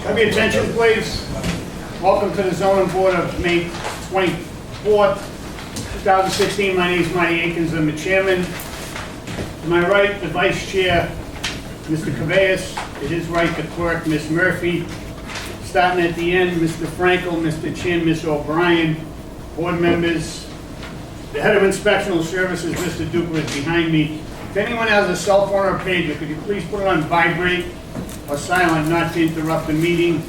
Have your attention, please. Welcome to the zoning board of May 24th, 2016. My name is Marty Akins. I'm the chairman. To my right, the vice chair, Mr. Cabeas. To his right, the clerk, Ms. Murphy. Starting at the end, Mr. Frankel, Mr. Chin, Ms. O'Brien, board members. The head of inspectional services, Mr. Duper, is behind me. If anyone has a cell phone or pager, could you please put it on vibrate or silent, not to interrupt the meeting.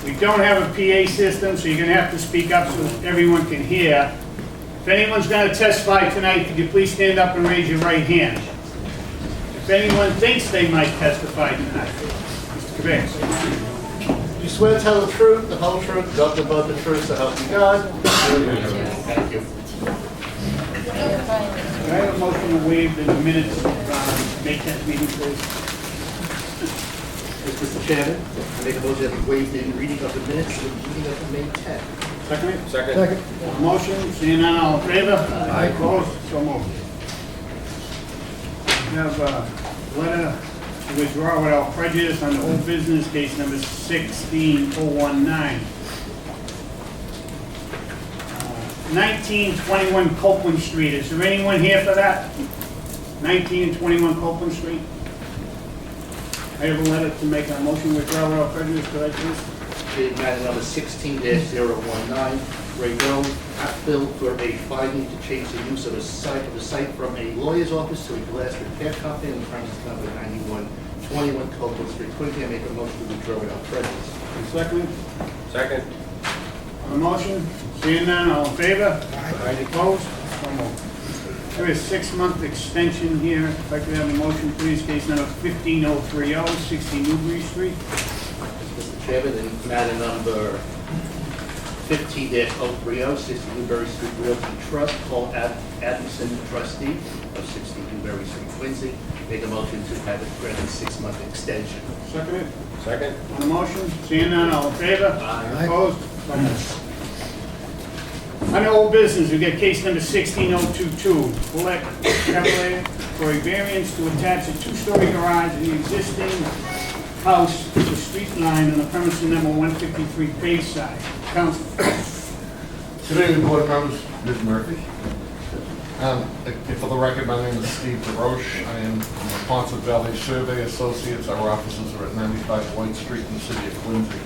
We don't have a PA system, so you're going to have to speak up so everyone can hear. If anyone's going to testify tonight, could you please stand up and raise your right hand? If anyone thinks they might testify tonight, Mr. Cabeas. You swear to tell the truth, the whole truth, nothing but the truth, so help you God. Thank you. I have a motion to waive the minutes of May 10th meeting, please. Mr. Chairman, I make a motion that we waive the reading of the minutes of the meeting of May 10th. Second? Second. Motion, seeing none, all in favor? Aye. Opposed? So moved. We have a letter to withdraw without prejudice on the old business, case number 16019. 1921 Copeland Street. Is there anyone here for that? 19 and 21 Copeland Street. I have a letter to make a motion to withdraw without prejudice. Could I please? Matter number 16-019, REDOUANE AKBIL for a finding to change the use of the site from a lawyer's office to a glass repair company on premise number 9121 Copeland Street. Quincy, I make a motion to withdraw without prejudice. Second. Second. On the motion, seeing none, all in favor? Aye. Opposed? So moved. There is a 6-month extension here. If I could have a motion, please, case number 15030, 60 Newbury Street. Mr. Chairman, in matter number 15-030, 60 Newbury Street Realty Trust, Paul Adamson, trustee of 60 Newbury Street, Quincy, make a motion to have it granted 6-month extension. Second. Second. On the motion, seeing none, all in favor? Aye. Opposed? So moved. Under old business, we get case number 16022, Paulette Chevalier for a variance to attach a 2-story garage in the existing house to the street line on the premise number 153 Bayside. Council. Good evening, board members. Ms. Murphy. For the record, my name is Steve DeRoche. I am from the Ponce Valley Survey Associates. Our offices are at 95 White Street in the city of Quincy.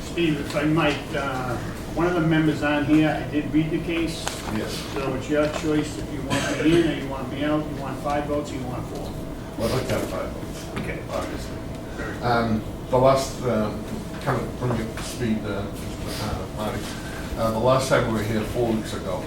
Steve, if I might, one of the members on here, I did read the case. Yes. So it's your choice if you want me in or you want me out. You want 5 votes or you want 4? Well, I'd like to have 5 votes. Okay. Obviously. Very good. The last, kind of bring you up to speed, Marty. The last time we were here 4 weeks ago,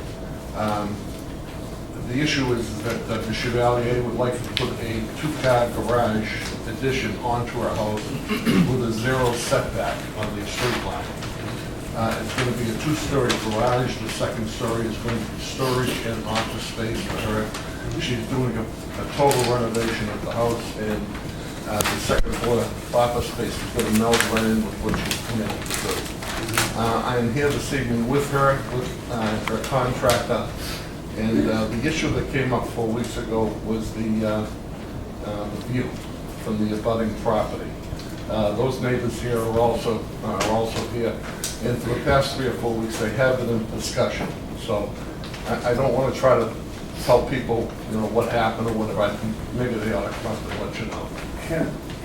The issue is that the Chevalier would like to put a two-car garage addition onto our house with a 0 setback on the street line. It's going to be a 2-story garage. The second story is going to be storage and office space for her. She's doing a total renovation of the house, and the second floor office space is going to meld right in with what she's committed to do. I am here this evening with her her contractor, and the issue that came up 4 weeks ago was the view from the abutting property. Those neighbors here are also here, and for the past 3 or 4 weeks they have been in discussion. So I don't want to try to tell people, what happened or whatever. Maybe they ought to come up and let you know.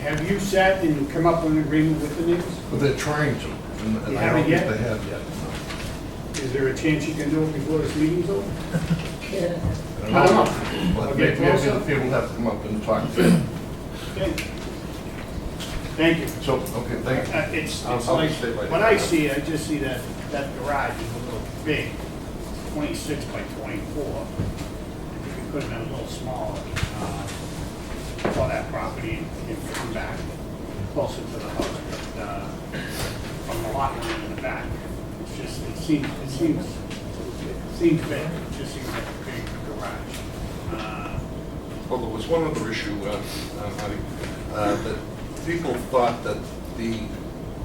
Have you sat and come up with an agreement with the neighbors? But they're trying to, and You I haven't don't yet? think they have yet. Is there a chance you can do it before this meeting's over? I don't I don't know. know. But Okay, maybe closer. the people have to come up and talk to you. Okay. Thank you. So, okay, thank you. It's I'll like, stay right when there. I see it, I just see that garage is a little big, 26 by 24. It could have been a little smaller for that property and come back closer to the house, but from the lot line in the back, it's just, it seems big. It just seems like a big garage. Well, there was one other issue, Marty, that people thought that the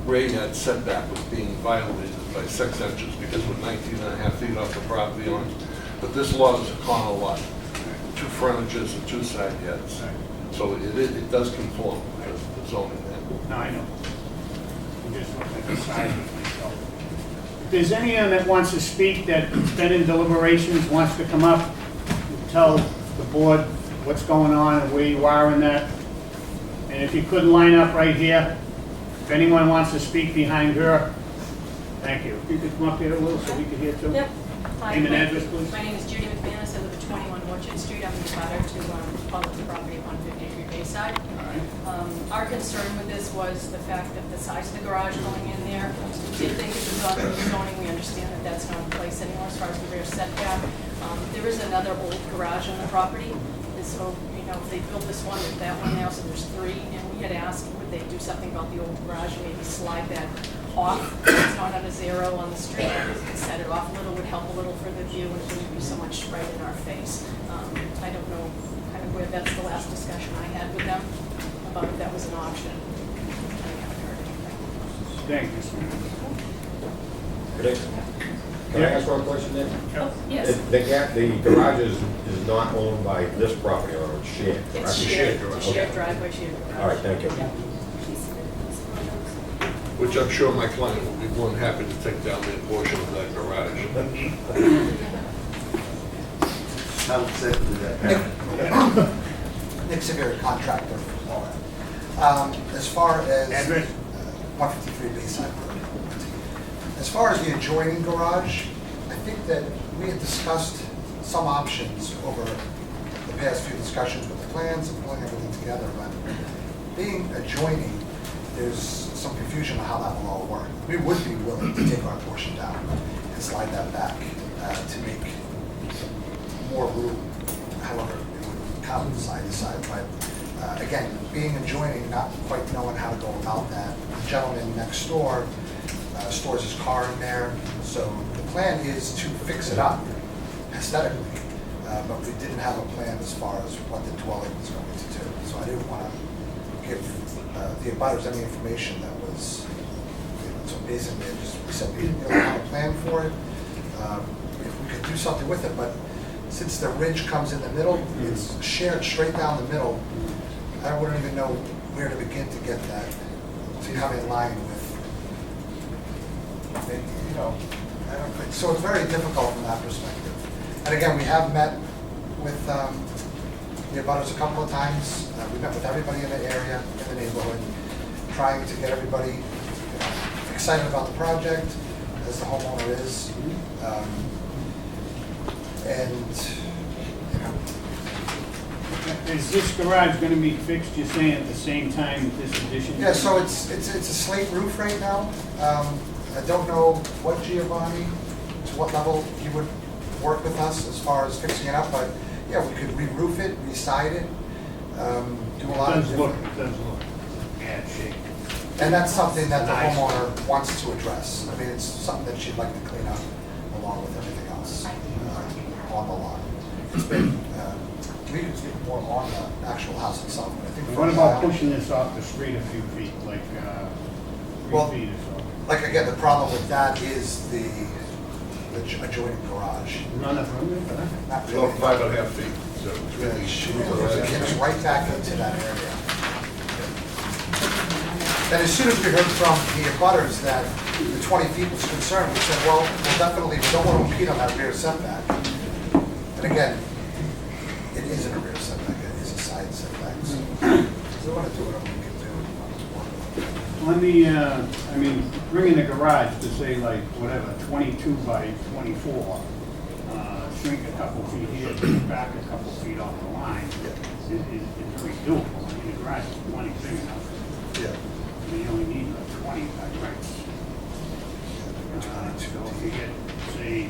grade yard setback was being violated by 6 inches because we're 19.5 feet off the property line. But this lot is a corner lot, 2 frontages and 2 side yards. So it does conform to the zoning there. No, I know. I'm just looking at the size of myself. If there's anyone that wants to speak that's been in deliberations, wants to come up and tell the board what's going on and where you are in that. And if you could line up right here, if anyone wants to speak behind her, thank you. If you could come up here a little so we could hear too. Yep. Hi, Name and address, please. My name is Judy McManus. I live at 21 Orchard Street. I'm the butter to Paulette property at 153 Bayside. All right. Our concern with this was the fact that the size of the garage going in there. We did think it was on the zoning. We understand that that's not in place anymore as far as the rear setback. There is another old garage on the property. And so, if they built this one, there's that one now, so there's 3. And we had asked, would they do something about the old garage and maybe slide that off? It's not on a 0 on the street. Set it off a little would help a little for the view, and it wouldn't be so much right in our face. I don't know kind of where that's the last discussion I had with them about if that was an option. I haven't heard anything. Thank you. Can I ask one question then? Oh, yes. The garage is not owned by this property owner, it's shared, correct? It's shared, Okay. shared driveway, shared garage. All right, thank you. Which I'm sure my client will be more than happy to take down their portion of that garage. Nick Severe, contractor for Paulette. As far as Address? 153 Bayside Road. As far as the adjoining garage, I think that we had discussed some options over the past few discussions with the plans and pulling everything together, but being adjoining, there's some confusion on how that will all work. We would be willing to take our portion down and slide that back to make more room, however it would count side to side. But again, being adjoining, not quite knowing how to go about that. The gentleman next door stores his car in there, so the plan is to fix it up aesthetically, but we didn't have a plan as far as what the dwelling was going to do. So I didn't want to give the abutters any information that was, so basically we said we didn't really have a plan for it. If we could do something with it, but since the ridge comes in the middle, it's shared straight down the middle. I wouldn't even know where to begin to get that to come in line with, so it's very difficult from that perspective. And again, we have met with the abutters a couple of times. We met with everybody in the area, in the neighborhood, trying to get everybody excited about the project, as the homeowner is. Is this garage going to be fixed, you're saying, at the same time with this addition? Yeah, so it's a slate roof right now. I don't know what Giovanni, to what level he would work with us as far as fixing it up, but Yeah, we could re-roof it, re-side it, do a lot It of does look, different. it does look bad shape. And that's something that the Nice. homeowner wants to address. I mean, it's something that she'd like to clean up along with everything else on the lot. It's been, we could speak more on the actual house itself, but I think. And for what a about while- pushing this off the street a few feet, like, Well, 3 feet or so? Like, again, the problem with that is the adjoining garage. Not enough room for that? Not It's really. about 5.5 feet, so it's Yeah, really It gets right back into that area. And as soon as we heard from the abutters that the 20 feet was concerned, we said, well, definitely, we don't want to impede on that rear setback. And again, it isn't a rear setback, it is a side setback. So we want to do whatever we can do. On the, I mean, bringing the garage to say like, whatever, 22 by 24, shrink a couple feet here, back a couple feet off the line, is very doable. I mean, the garage is plenty big enough. Yeah. I mean, you only need like 20 by right. So if you get, say,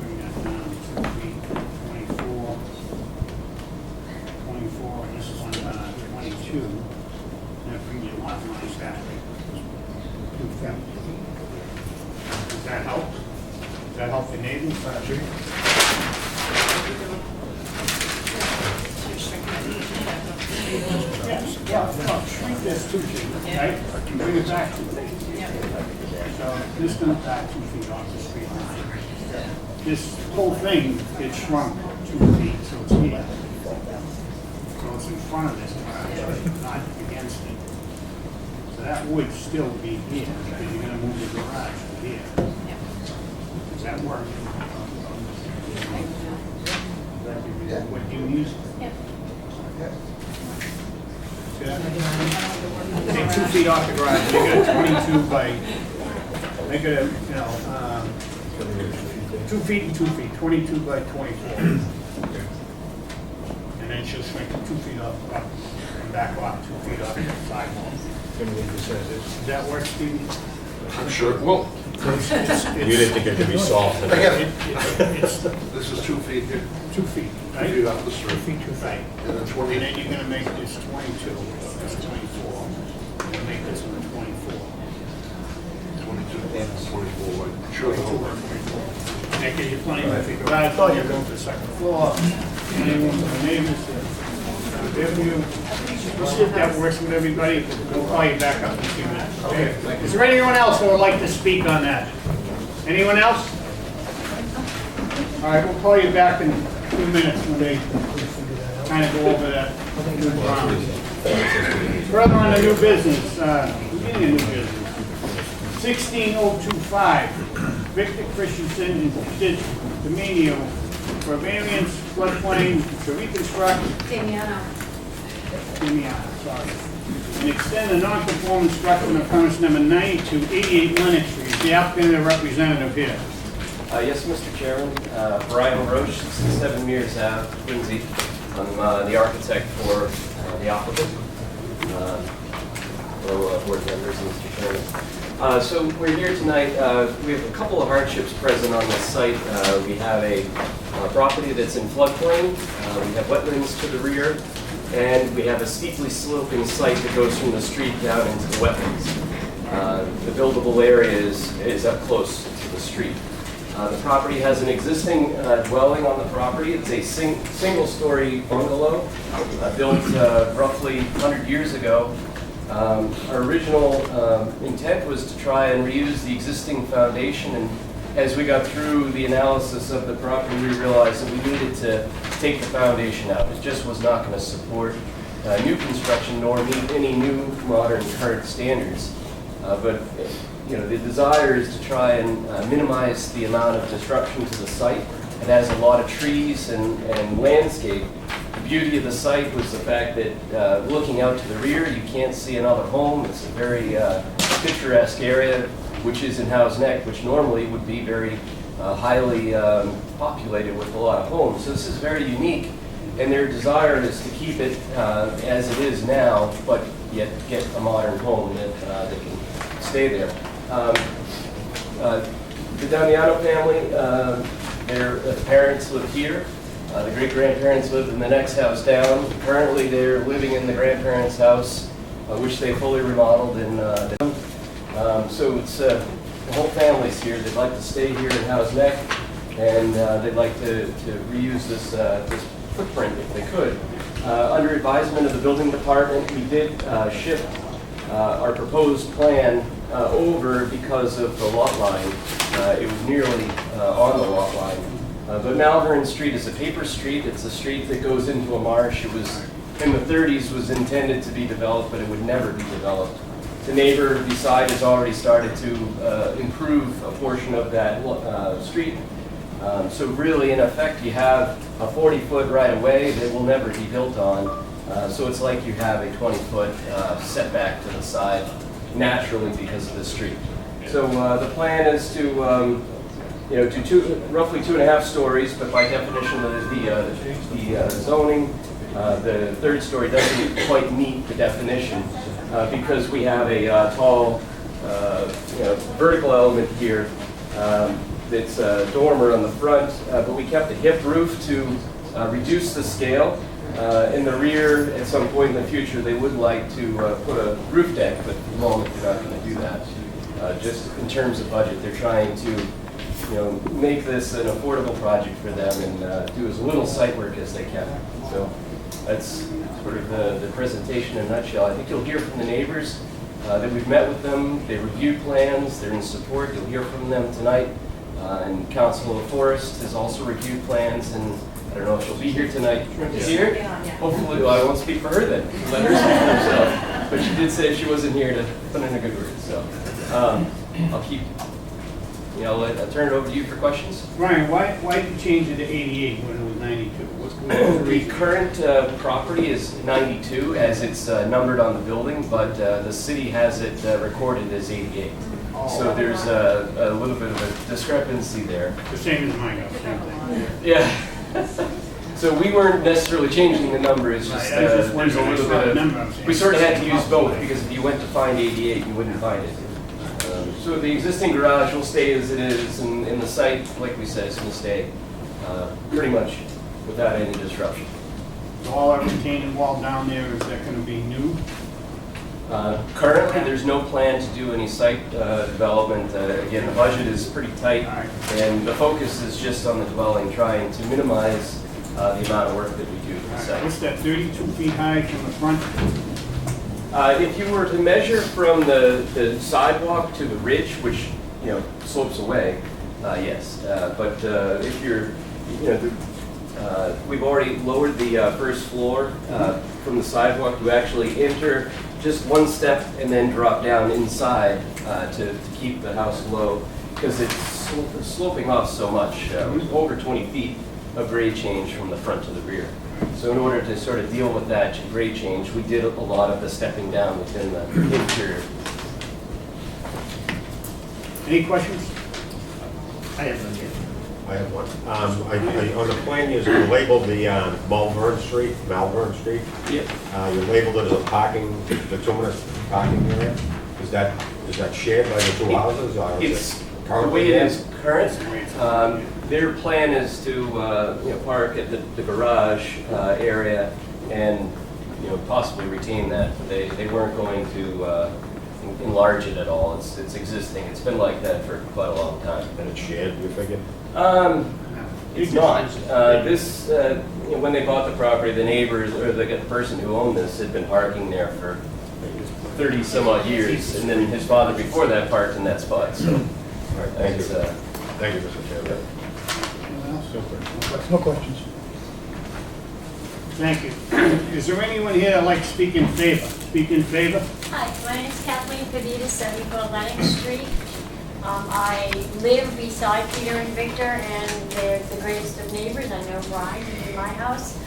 bring that down 2 feet, 24, 24, and this is on 22, that brings your lot line back 2 feet. Does that help? Does that help the neighbors? Yes, well, shrink this 2 feet, right? And bring it back 2 feet. So this comes back 2 feet off the street line. This whole thing gets shrunk 2 feet, so it's here. So it's in front of this garage, not against it. So that would still be here, because you're gonna move the garage to here. Does that work? Yeah. What do you use? Yeah. Take 2 feet off the garage, make it a 22 by, make it a, 2 feet and 2 feet, 22 by 24. And then she'll shrink it 2 feet up, and back off 2 feet off the sidewalk. Does that work, Stevie? I'm sure it will. You didn't think it could be solved tonight? Again, It's This is 2 feet here, 2 feet, 2 right? feet off the 2 street. feet, 2 feet. And then And 20, then you're gonna make this 22, this 24, and make this one 24. 22, 24, like, sure the whole way. That gives you plenty of the garage, you're going for the second floor, plenty of room for the neighbors, we'll see if that works with everybody, we'll call you back up in a few minutes, okay? Is there anyone else who would like to speak on that? Anyone else? All right, we'll call you back in 2 minutes when they kind of go over that new ground. Further on the new business, beginning of new business. 16025, Victor Christensen Peter Damino for variance floodplain to reconstruct, Damiano. sorry, and extend the non-conforming structure on premise number 9288 Lennox Street. The applicant and representative here. Yes, Mr. Chairman. Brian Roche, 67 Mears Ave, Quincy. I'm the architect for the applicant. Hello, board members, Mr. Chairman. So we're here tonight. We have a couple of hardships present on this site. We have a property that's in floodplain. We have wetlands to the rear, and we have a steeply sloping site that goes from the street down into the wetlands. The buildable area is up close to the street. The property has an existing dwelling on the property. It's a single-story bungalow built roughly 100 years ago. Our original intent was to try and reuse the existing foundation, and as we got through the analysis of the property, we realized that we needed to take the foundation out. It just was not going to support new construction nor meet any new modern current standards. But you know, the desire is to try and minimize the amount of disruption to the site. It has a lot of trees and landscape. The beauty of the site was the fact that looking out to the rear, you can't see another home. It's a very picturesque area, which is in Howe's Neck, which normally would be very highly populated with a lot of homes. So this is very unique, and their desire is to keep it as it is now, but yet get a modern home that can stay there. The Damiano family, their parents live here. The great-grandparents lived in the next house down. Currently, they're living in the grandparents' house, which they fully remodeled in. So it's the whole family's here. They'd like to stay here in Howe's Neck, and they'd like to reuse this footprint if they could. Under advisement of the building department, we did shift our proposed plan over because of the lot line. It was nearly on the lot line. But Malvern Street is a paper street. It's a street that goes into a marsh. It was, in the 30s, was intended to be developed, but it would never be developed. The neighbor beside has already started to improve a portion of that street. So really, in effect, you have a 40-foot right-of-way that will never be built on. So it's like you have a 20-foot setback to the side naturally because of the street. So the plan is to do roughly 2.5 stories, but by definition of the zoning, the third story doesn't quite meet the definition because we have a tall vertical element here that's a dormer on the front, but we kept a hip roof to reduce the scale. In the rear, at some point in the future, they would like to put a roof deck, but at the moment they're not going to do that. Just in terms of budget, they're trying to make this an affordable project for them and do as little site work as they can. So that's sort of the presentation in a nutshell. I think you'll hear from the neighbors that we've met with them. They reviewed plans. They're in support. You'll hear from them tonight. And Council of Forest has also reviewed plans, and I don't know if she'll be here tonight. Is she here? Hopefully, well, I won't speak for her then. Let her speak for herself. But she did say she wasn't here to put in a good word. So I'll keep. I'll turn it over to you for questions. Ryan, why did you change it to 88 when it was 92? What's the The reason? current property is 92 as it's numbered on the building, but the city has it recorded as 88. So there's a little bit of a discrepancy there. The same as mine, same thing. Yeah. So we weren't necessarily changing the number, it's just, Right, I was just there's a wondering, I little saw the bit number, I'm of, saying. we sort of had to use both, because if you went to find 88, you wouldn't find it. So the existing garage will stay as it is, and the site, like we said, is going to stay pretty much without any disruption. So all our retaining wall down there, is that going to be new? Currently, there's no plan to do any site development. Again, the budget is pretty tight, and the focus is just on the dwelling, trying to minimize the amount of work that we do to the site. What's that, 32 feet high from the front? If you were to measure from the sidewalk to the ridge, which slopes away, yes. But if you're, we've already lowered the first floor from the sidewalk to actually enter just one step and then drop down inside to keep the house low because it's sloping off so much, over 20 feet of grade change from the front to the rear. So in order to sort of deal with that grade change, we did a lot of the stepping down within the interior. Any questions? I have none yet. I have one. On the plan, you labeled the Malvern Street. Yep. You labeled it as a bituminous parking area. Is that shared by the two houses? Or is It's it the currently way it there? is current. Their plan is to park at the garage area and possibly retain that. They weren't going to enlarge it at all. It's existing. It's been like that for quite a long time. And it's shared, you figure? It's not. When they bought the property, the neighbors or the person who owned this had been parking there for 30 some odd years, and then his father before that parked in that spot. So All right, thank you. Thank you, Mr. Chairman. Anyone else? No questions. Thank you. Is there anyone here that'd like to speak in favor? Speak in favor? Hi, my name is Kathleen Pavita, 74 LENOX Street. I live beside Peter and Victor, and they're the greatest of neighbors. I know Brian is in my house.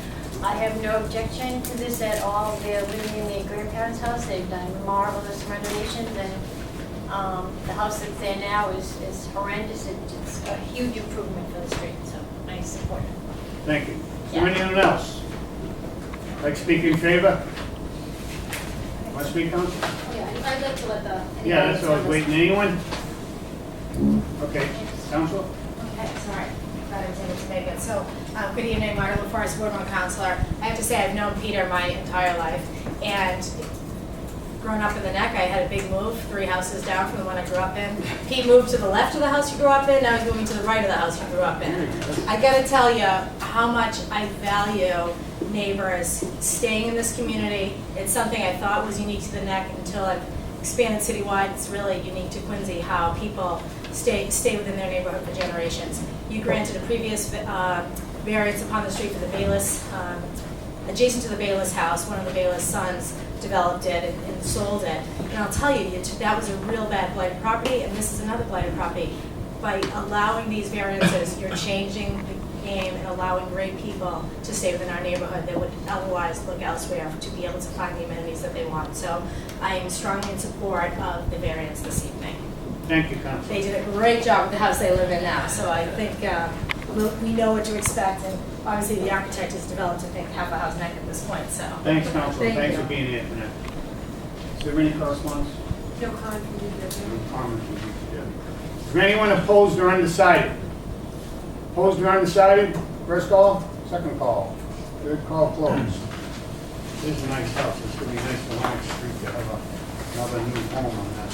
I have no objection to this at all. They're living in their grandparents' house. They've done marvelous renovations, and the house that's there now is horrendous. It's a huge improvement for the street, so I support it. Thank you. Is there Yeah. anyone else? Like to speak in favor? Want to speak, Council? Yeah, I'd like to let the. Yeah, that's what I was waiting. Anyone? Okay, Council? Okay, sorry. I intended to make it. So, good evening, Margaret LaForest, Ward 1 Counselor. I have to say I've known Peter my entire life, and growing up in the Neck, I had a big move, 3 houses down from the one I grew up in. Pete moved to the left of the house he grew up in, now he's moving to the right of the house he grew up in. I gotta tell you how much I value neighbors staying in this community. It's something I thought was unique to the Neck until I've expanded citywide. It's really unique to Quincy how people stay within their neighborhood for generations. You granted a previous variance upon the street for the Bayless, adjacent to the Bayless house. One of the Bayless sons developed it and sold it. And I'll tell you, that was a real bad blighted property, and this is another blighted property. By allowing these variances, you're changing the game and allowing great people to stay within our neighborhood that would otherwise look elsewhere to be able to find the amenities that they want. So I am strongly in support of the variance this evening. Thank you, Councilor. They did a great job with the house they live in now, so I think we know what to expect, and obviously the architect has developed, I think, half a house Neck at this point, so. Thanks, Councilor. Thank Thanks you. for being here tonight. Is there any correspondence? No comment from you, No comment from you. Is there anyone opposed or undecided? Opposed or undecided? First call, second call, third call closed. This is a nice house. It's going to be nice for Lennox Street to have another new home on that.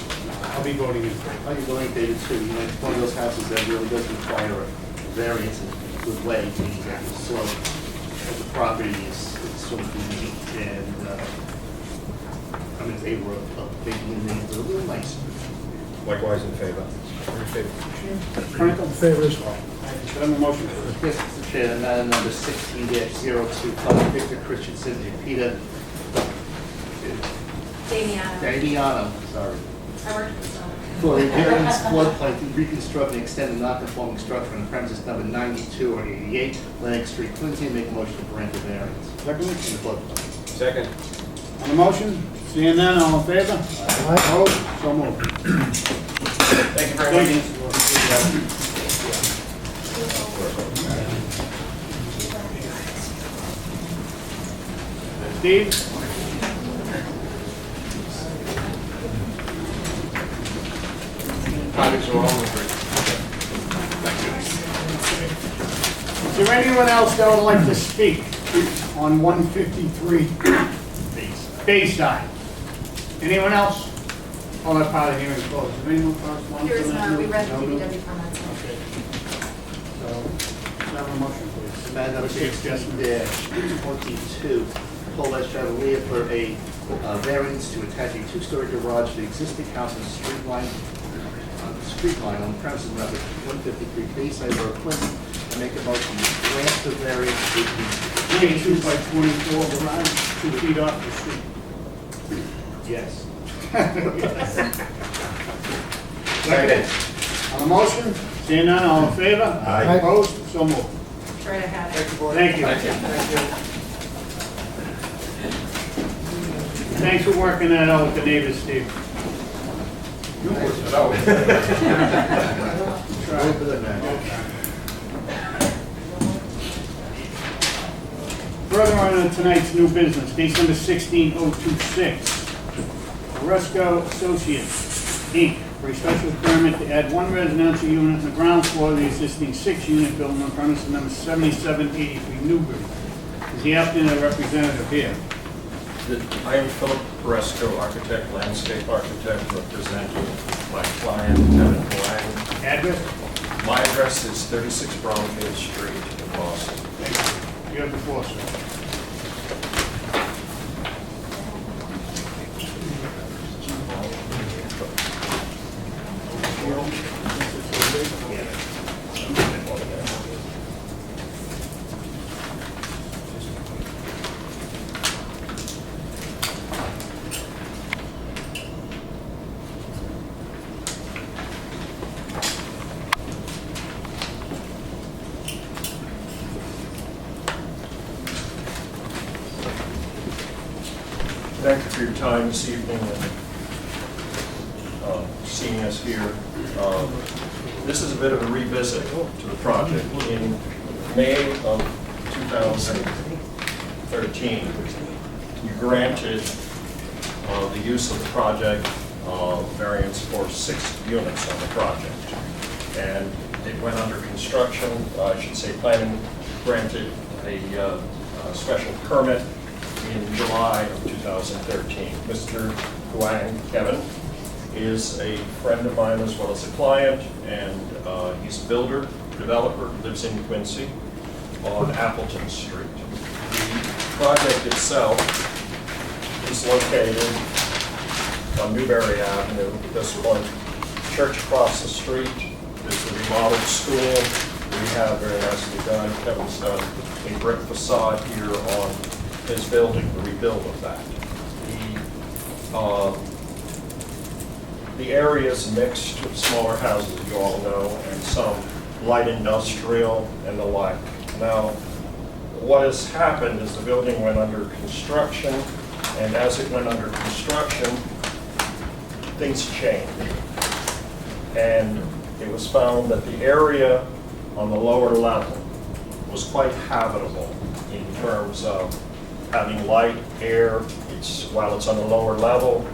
I'll be voting in favor. Are you going, David, too? You know, it's one of those houses that really does require a variance in a good way, meaning that the slope of the property is sort of unique, and I'm in favor of making the neighborhood a little nicer. Likewise in favor. In favor. Frank, in favor as well. Thank you. Should I have a motion, please? Yes, Mr. Chair, matter number 16-025, Victor Christensen Peter Damiano, sorry. I worked with someone. For a variance floodplain to reconstruct and extend a non-conforming structure on premises number 92 or 88 Lennox Street, Quincy, and make a motion to grant the variance. Second? In the floodplain. Second. On the motion? Seeing none, all in favor? Opposed? So moved. Thank you very much. Steve? Projects are all agreed. Is there anyone else that would like to speak on 153 Bayside? Anyone else? Oh, that part of the hearing closed. Is there anyone correspondence? There is on that? none, we read the No? DPW comments. Okay. So, have a motion, please. Matter number 16-22, Paulette Chevalier for a variance to attach a 2-story garage to the existing house on the street line on premises number 153 Bayside Road, Quincy, and make a motion to grant the variance to the 22 by 24 garage, 2 feet off the street. Yes. Second. On the motion? Seeing none, all in favor? Aye. Opposed? So moved. Right ahead. Thank you. Thanks for working that out with the neighbors, Steve. You worked it out. A little bit of that. Further on tonight's new business, case number 16026, HRESKO Associates Inc. for a special permit to add 1 residential unit on the ground floor of the existing 6-unit building on premises number 7783 Newbury. Is the applicant a representative here? I am Philip HRESKO, architect, landscape architect, representing my client, Kevin Lang. Address? My address is 36 Brownfield Street in Boston. Thank you. You have the floor, sir. Thank you for your time this evening and seeing us here. This is a bit of a revisit to the project. In May of 2013, you granted the use of the project variance for 6 units on the project. And It went under construction, I should say planning granted a special permit in July of 2013. Mr. Huang Kevin is a friend of mine as well as a client, and he's a builder, developer, lives in Quincy on Appleton Street. The project itself is located on Newbury Avenue. This one, church across the street, there's a remodeled school, rehab, very nicely done. Kevin's done a brick facade here on his building, the rebuild of that. The area is mixed with smaller houses, you all know, and some light industrial and the like. Now, what has happened is the building went under construction, and as it went under construction, things changed. And it was found that the area on the lower level was quite habitable in terms of having light, air. While it's on the lower level,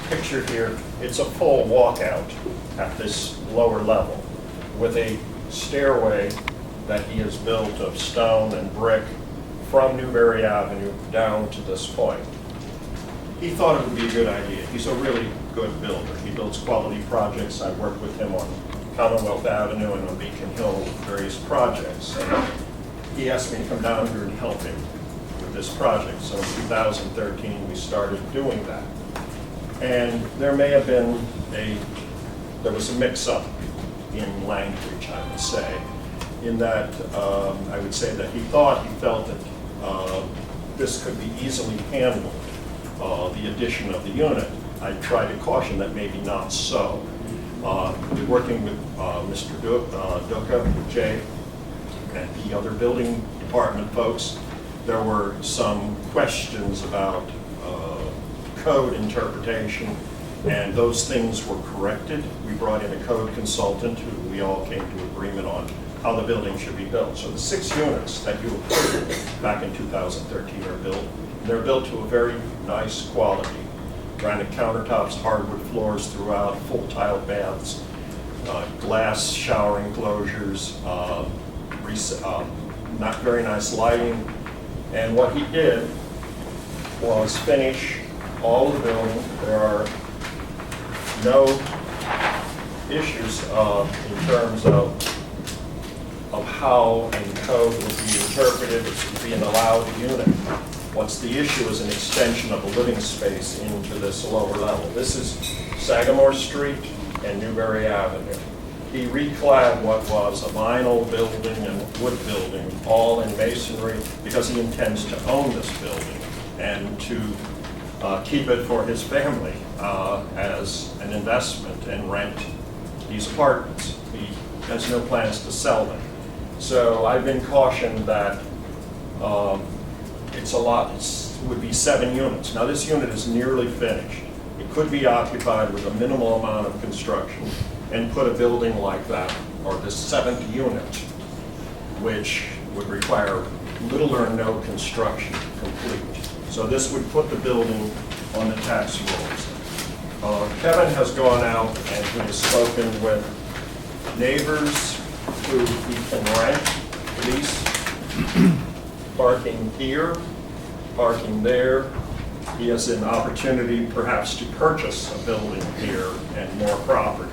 pictured here, it's a full walkout at this lower level with a stairway that he has built of stone and brick from Newbury Avenue down to this point. He thought it would be a good idea. He's a really good builder. He builds quality projects. I've worked with him on Commonwealth Avenue and on Beacon Hill, various projects. And he asked me to come down here and help him with this project. So in 2013, we started doing that. And there may have been there was a mix-up in language, I would say, in that I would say that he felt that this could be easily handled, the addition of the unit. I tried to caution that maybe not so. Working with Mr. Duca, Jay, and the other building department folks, there were some questions about code interpretation, and those things were corrected. We brought in a code consultant who we all came to agreement on how the building should be built. So the 6 units that you approved back in 2013 are built. They're built to a very nice quality. Granite countertops, hardwood floors throughout, full tile baths, glass shower enclosures, not very nice lighting. And what he did was finish all the building. There are no issues in terms of how a code would be interpreted. It should be an allowed unit. What's the issue is an extension of a living space into this lower level. This is Sagamore Street and Newbury Avenue. He reclad what was a vinyl building and wood building, all in masonry, because he intends to own this building and to keep it for his family as an investment and rent these apartments. He has no plans to sell them. So I've been cautioned that it's a lot, it would be 7 units. Now this unit is nearly finished. It could be occupied with a minimal amount of construction and put a building like that, or this 7th unit, which would require little or no construction complete. So this would put the building on the tax rolls. Kevin has gone out and he has spoken with neighbors who he can rent, lease, parking here, parking there. He has an opportunity perhaps to purchase a building here and more property.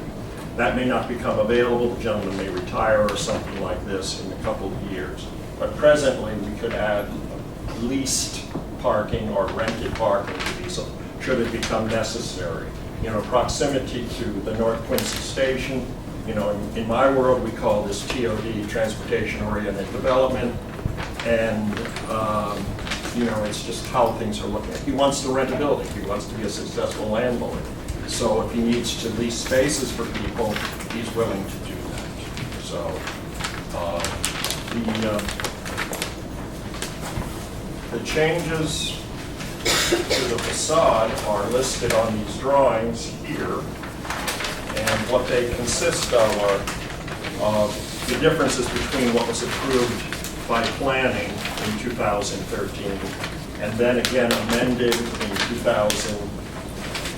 That may not become available. The gentleman may retire or something like this in a couple of years. But presently, we could add leased parking or rented parking to these, should it become necessary. You know, proximity to the North Quincy station. You know, in my world, we call this TOD, Transportation Oriented Development. And, you know, it's just how things are looking. He wants to rent a building. He wants to be a successful landlord. So if he needs to lease spaces for people, he's willing to do that. So the changes to the facade are listed on these drawings here. And what they consist of are the differences between what was approved by planning in 2013 and then again amended in 2014.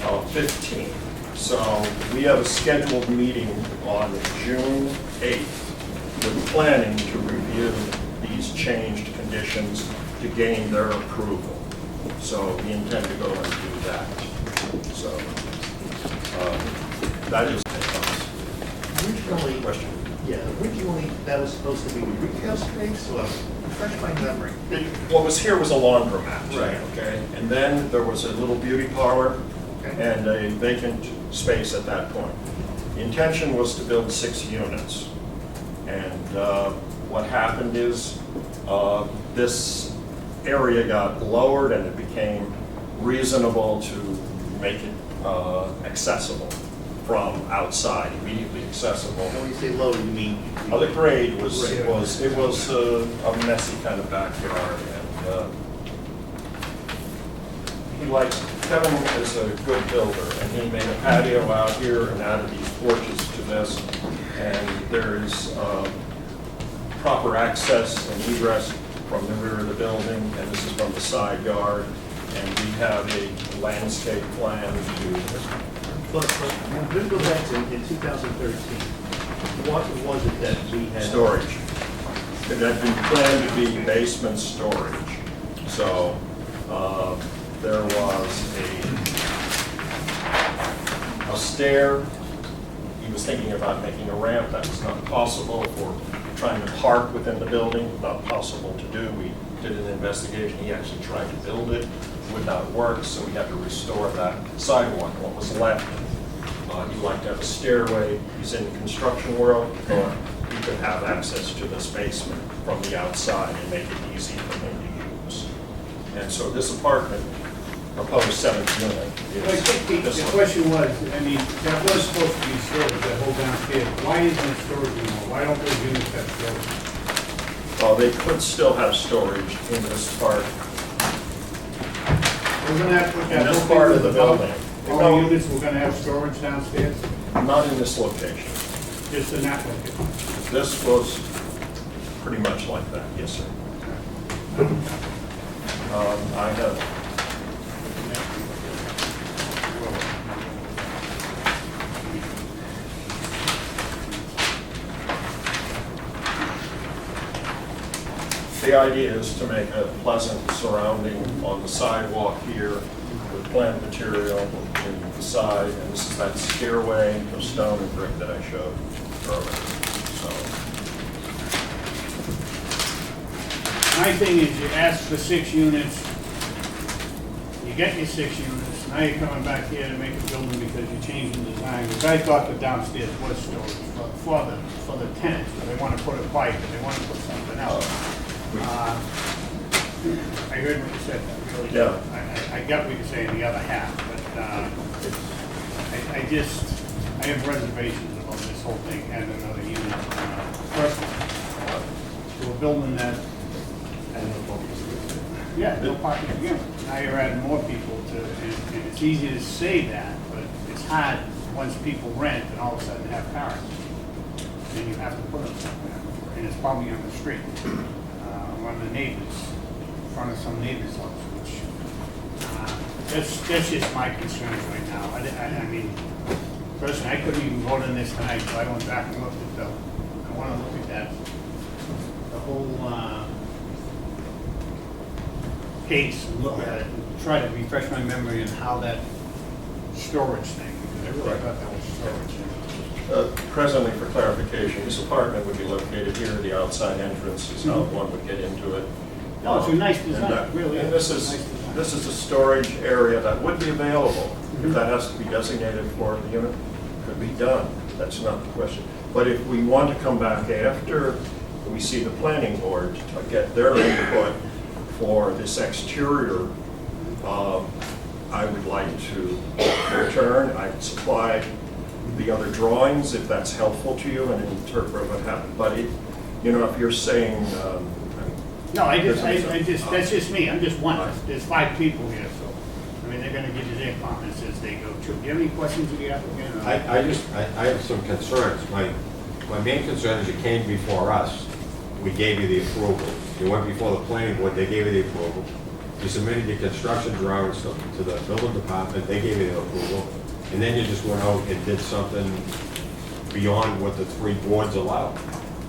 15. So we have a scheduled meeting on June 8th with planning to review these changed conditions to gain their approval. So we intend to go and do that. So that is Originally, question. originally that was supposed to be retail space, so refresh my memory. What was here was a laundromat. Right. Okay, and then there was a little beauty parlor Okay. and a vacant space at that point. The intention was to build 6 units. And what happened is this area got lowered and it became reasonable to make it accessible from outside, immediately accessible. When you say low, you mean? The grade was, Right. it was a messy kind of backyard, and he likes, Kevin is a good builder, and he made a patio out here and added these porches to this, and there is proper access and egress from the rear of the building, and this is from the side yard, and we have a landscape plan to But when we go back to in 2013, what was it that we had? storage. It had been planned to be basement storage. So there was a stair. He was thinking about making a ramp. That was not possible for trying to park within the building, not possible to do. We did an investigation. He actually tried to build it, would not work, so we had to restore that sidewalk, what was left. He'd like to have a stairway. He's in the construction world, or he could have access to this basement from the outside and make it easy for him to use. And so this apartment, proposed 7th unit, I think is the this one. question was, I mean, that was supposed to be storage, that whole downstairs. Why isn't it storage anymore? Why don't those units have storage? They could still have storage in this part, We're gonna have to put that in this whole part thing of the above. building. All No, the units, we're gonna have storage downstairs, not in this location. just in that location. This was pretty much like that, yes, sir. I have, the idea is to make a pleasant surrounding on the sidewalk here with plant material in the side, and this is that stairway of stone and brick that I showed earlier. So, My thing is, you ask for 6 units, you get your 6 units, now you're coming back here to make a building because you're changing the design. Because I thought the downstairs was storage for the tenants, but they want to put a bike, or they want to put something else. I heard what you said, I really Yeah. I got what you're saying, the other half, but I have reservations about this whole thing, adding another unit. Personally, we're building that, yeah, no parking again. Now you're adding more people to, and it's easy to say that, but it's hard once people rent and all of a sudden have cars. Then you have to put them somewhere, and it's probably on the street. One of the neighbors, in front of some neighbors' house, which, that's just my concerns right now. I mean, personally, I couldn't even vote on this tonight, so I went back and looked at I want to look at that, the whole, case, and look at it, and try to refresh my memory on how that storage thing, because I really thought that was storage. presently, for clarification, this apartment would be located here. The outside entrance is how one would get into it. No, it's a nice And design, that- really. And this It's a is, nice design. this is a storage area that would be available. If that has to be designated for the unit, could be done. That's not the question. But if we want to come back after we see the planning board to get their input for this exterior, I would like to return. I'd supply the other drawings if that's helpful to you and interpret what happened. But if you're saying, No, that's just me, I'm just one, there's 5 people here, so, I mean, they're gonna give you their comments as they go too. Do you have any questions of the applicant? I have some concerns. My main concern is you came before us. We gave you the approval. You went before the planning board, they gave you the approval. You submitted your construction drawings to the building department, they gave you the approval, and then you just went out and did something beyond what the three boards allowed,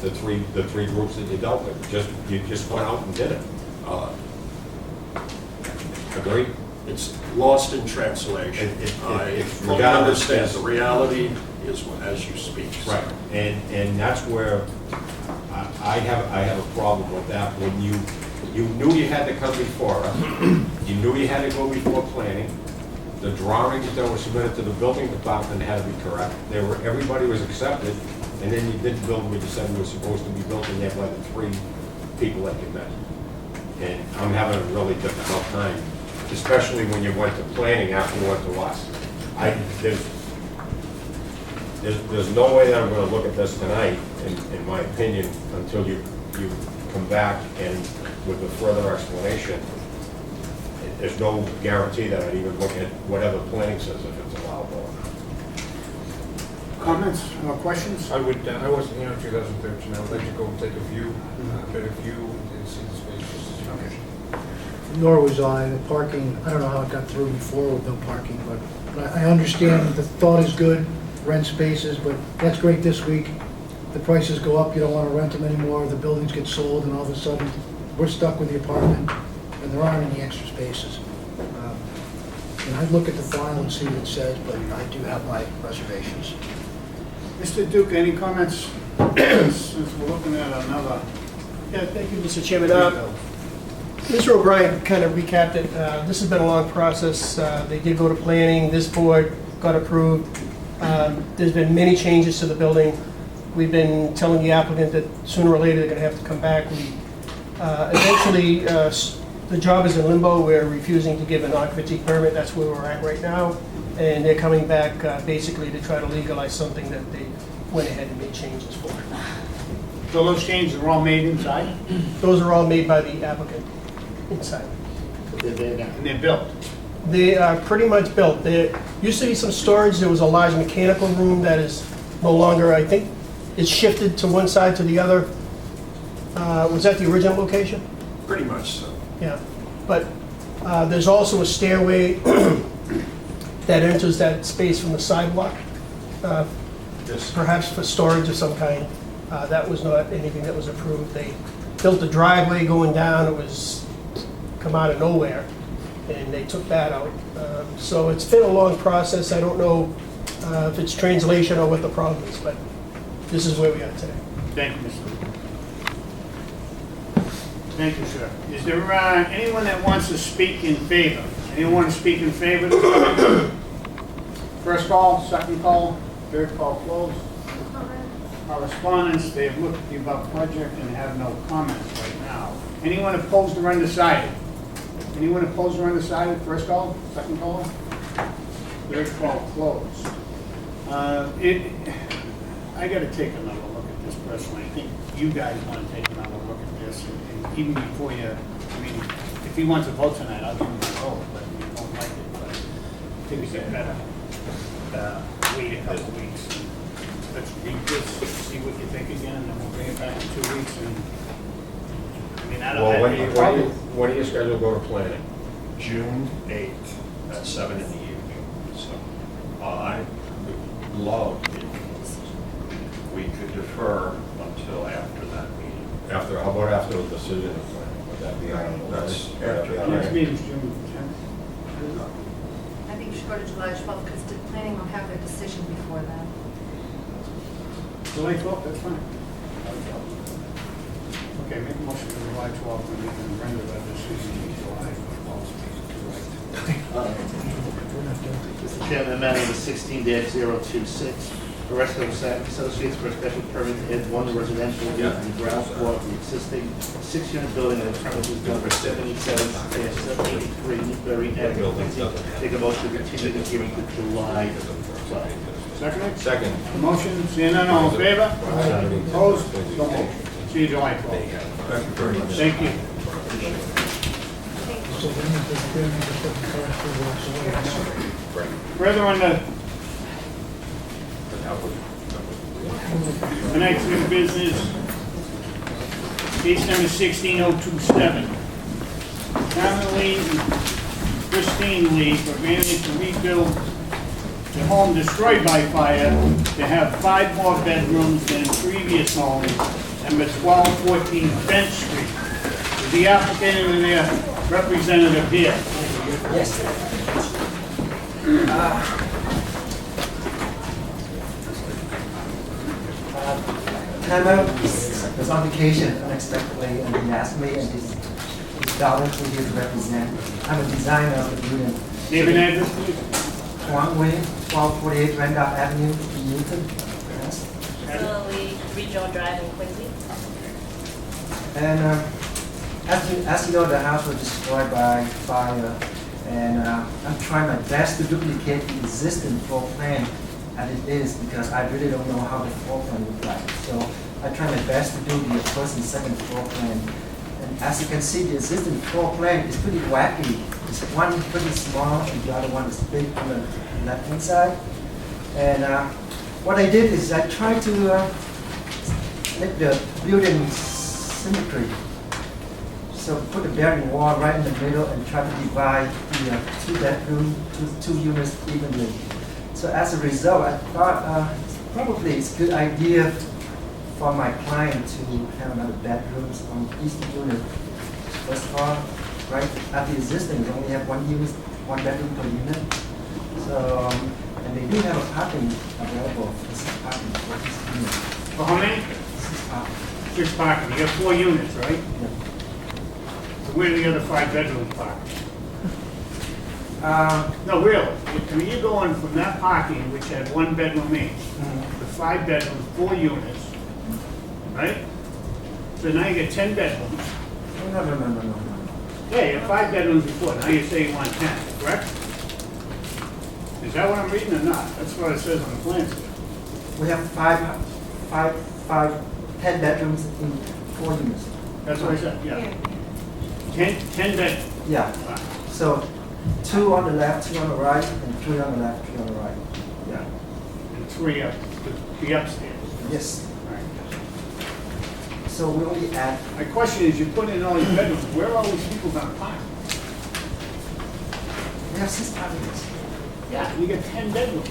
the three groups that you dealt with. You just went out and did it. Agree? It's lost in translation. I fully regardless, understand yes. the reality is as you speak. Right, and that's where I have a problem with that. When you knew you had to come before us, you knew you had to go before planning, the drawings that were submitted to the building department had to be correct. Everybody was accepted, and then you didn't build what you said was supposed to be built, and yet by the three people that you met. And I'm having a really difficult time, especially when you went to planning after you went to us. There's no way that I'm gonna look at this tonight, in my opinion, until you come back and with a further explanation. There's no guarantee that I'd even look at whatever planning says if it's allowable or not. Comments or questions? I wasn't here in 2013, I would like to go and take a view, better view, and see the spaces. Nor was I. The parking, I don't know how it got through before with no parking, but I understand the thought is good, rent spaces, but that's great this week. The prices go up, you don't want to rent them anymore, the buildings get sold, and all of a sudden, we're stuck with the apartment, and there aren't any extra spaces. And I'd look at the file and see what it says, but I do have my reservations. Mr. Duke, any comments? Since we're looking at another. Yeah, thank you, Mr. Chairman. Mr. O'Brien kind of recapped it. This has been a long process. They did go to planning. This board got approved. There's been many changes to the building. We've been telling the applicant that sooner or later they're going to have to come back. Eventually, the job is in limbo. We're refusing to give an occupancy permit. That's where we're at right now. And they're coming back basically to try to legalize something that they went ahead and made changes for. So those changes are all made inside? Those are all made by the applicant inside. And they're built? They are pretty much built. There used to be some storage. There was a large mechanical room that is no longer, I think, it's shifted to one side to the other. Was that the original location? Pretty much so. Yeah. But there's also a stairway that enters that space from the sidewalk, perhaps for storage of some kind. That was not anything that was approved. They built a driveway going down. It was come out of nowhere, and they took that out. So it's been a long process. I don't know if it's translation or what the problem is, but this is where we are today. Thank you, Mr. Duke. Thank you, sir. Is there anyone that wants to speak in favor? Anyone want to speak in favor? First call, second call, third call closed. Correspondence, they have looked at the above project and have no comments right now. Anyone opposed or undecided? Anyone opposed or undecided? First call, second call, third call closed. I got to take another look at this personally. I think you guys want to take another look at this, and even before you, I mean, if he wants to vote tonight, I'll give him my vote, but you won't like it. But I think we get better. Wait a couple weeks. Let's read this, see what you think again, and then we'll bring it back in 2 weeks. And I mean, I don't Well, have any problem. when do you schedule to go to planning? June 8th at 7 in the evening. So I would love if we could defer until after that meeting. How about after the decision of planning? Would that be on? That's After that, Next right? meeting's June 10th. I think you should go to July 12th because the planning will have their decision before that. July 12th, that's fine. Okay, make a motion for July 12th, and we can render that decision in July 12th. Mr. Chairman, matter number 16-026, HRESKO Associates for a special permit to add one residential unit on the ground floor of the existing 6-unit building on the premises number 77-783 Newbury Avenue, Quincy. Take a motion to continue the hearing to July 12th. Second? Second. Motion, seeing none, all in favor? Aye. Opposed? So moved. See you July 12th. Thank you very much. Thank you. So then you just put the cars through walks away. Further on tonight's new business, case number 16027. Karen Lee and Christine Lee for variance to rebuild the home destroyed by fire to have 5 more bedrooms than previous home, number 1214 Bench Street. Is the applicant and their representative here? Yes. Time out was on vacation unexpectedly, and he asked me and his daughter to here to represent. I'm a designer of the building. Name and address, please. Huang Wei, 1248 Randolph Avenue, Newton. Yes. Similarly, Withdrawn Drive in Quincy. And as you know, the house was destroyed by fire, and I'm trying my best to duplicate the existing floor plan as it is, because I really don't know how the floor plan looks like. So I try my best to do the first and second floor plan. And as you can see, the existing floor plan is pretty wacky. It's one pretty small, and the other one is big on the left-hand side. And what I did is I tried to make the building symmetry. So put the bearing wall right in the middle and try to divide the 2 bedroom, two units evenly. So as a result, I thought probably it's a good idea for my client to have another bedrooms on each unit. First of all, right at the existing, we only have 1 unit, 1 bedroom per unit. So, and they do have a parking available. This is parking for this unit. For how many? This is parking. 6 parking. You got 4 units, right? Yeah. So where are the other 5 bedrooms parked? Uh, No, really. I mean, you're going from that parking, which had 1 bedroom each, to 5 bedrooms, 4 units, right? So now you get 10 bedrooms. no. Yeah, you had 5 bedrooms before, now you say you want 10, correct? Is that what I'm reading or not? That's what it says on the plans here. We have 10 bedrooms in 4 units. That's what I said, yeah. 10 bedrooms. Yeah. So 2 on the left, 2 on the right, and 3 on the left, 3 on the right. Yeah. And 3 up, the upstairs. Yes. All right. So we only add. My question is, you put in all these bedrooms, where are all these people gonna park? We have 6 apartments. Yeah. You get 10 bedrooms.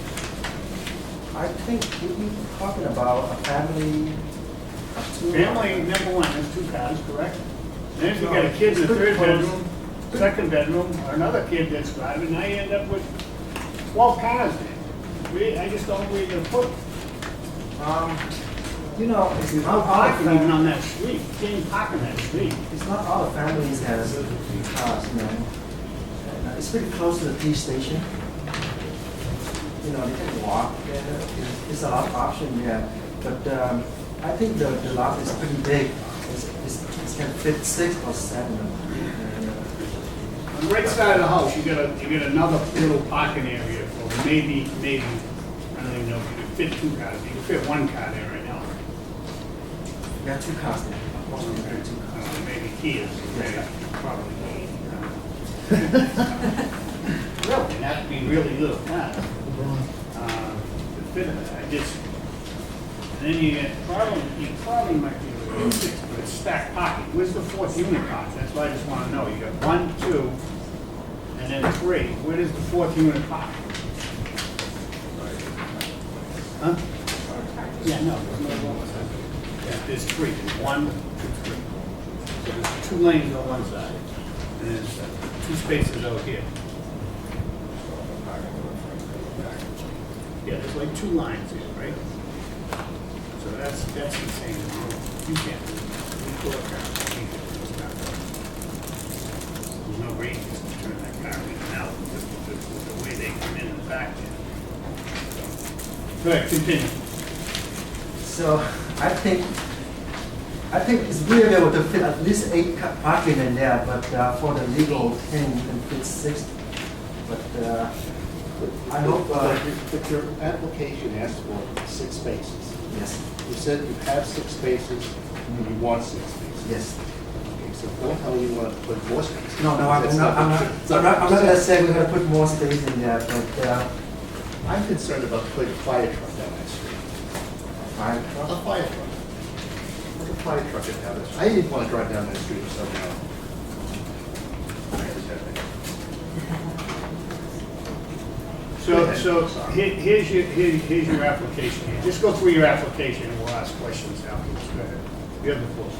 I think we're talking about a family of 2. Family, number 1, has 2 cars, correct? Then if you got a kid in the 3rd bedroom, 2nd bedroom, or another kid that's driving, now you end up with 12 cars there. I just don't know where you're gonna put them. You know, it's There's no not all parking even on that street. You can't even park on that street. It's not all the families has cars, you know. And, it's pretty close to the police station. You know, they can walk there. There's a lot of options there. But I think the lot is pretty big. It can fit 6 or 7. On the right side of the house, you got another little parking area for maybe, I don't even know if you could fit 2 cars. You can fit 1 car there right now. We have 2 cars there. Most of them have 2 cars. Maybe Kias, maybe, probably. Really, and that being really little cars. To fit in it, and then you probably might be able to get 6, but it's stacked parking. Where's the 4th unit parked? That's what I just want to know. You got 1, 2, and then 3. Where does the 4th unit park? Huh? Yeah, no, there's no one. Yeah, there's 3. There's 1, 2, 3. So there's 2 lanes on one side, and there's 2 spaces out here. Yeah, there's like 2 lines here, right? So that's insane. You can't. There's no reason to turn that car in and out with the way they come in and back there. Go ahead, continue. So I think it's really able to fit at least 8 parking in there, but for the legal 10, you can fit 6. But I hope. But your application asks for 6 spaces. Yes. You said you have 6 spaces, and you want 6 spaces. Yes. Okay, so don't tell me you want to put more spaces. No, I'm not going to say we're going to put more space in there, but I'm concerned about putting a fire truck down that street. fire truck. A fire truck. Like a fire truck down that street. I didn't want to drive down that street somehow. So here's your application. Here. Just go through your application and we'll ask questions afterwards. Go ahead. You have the floor.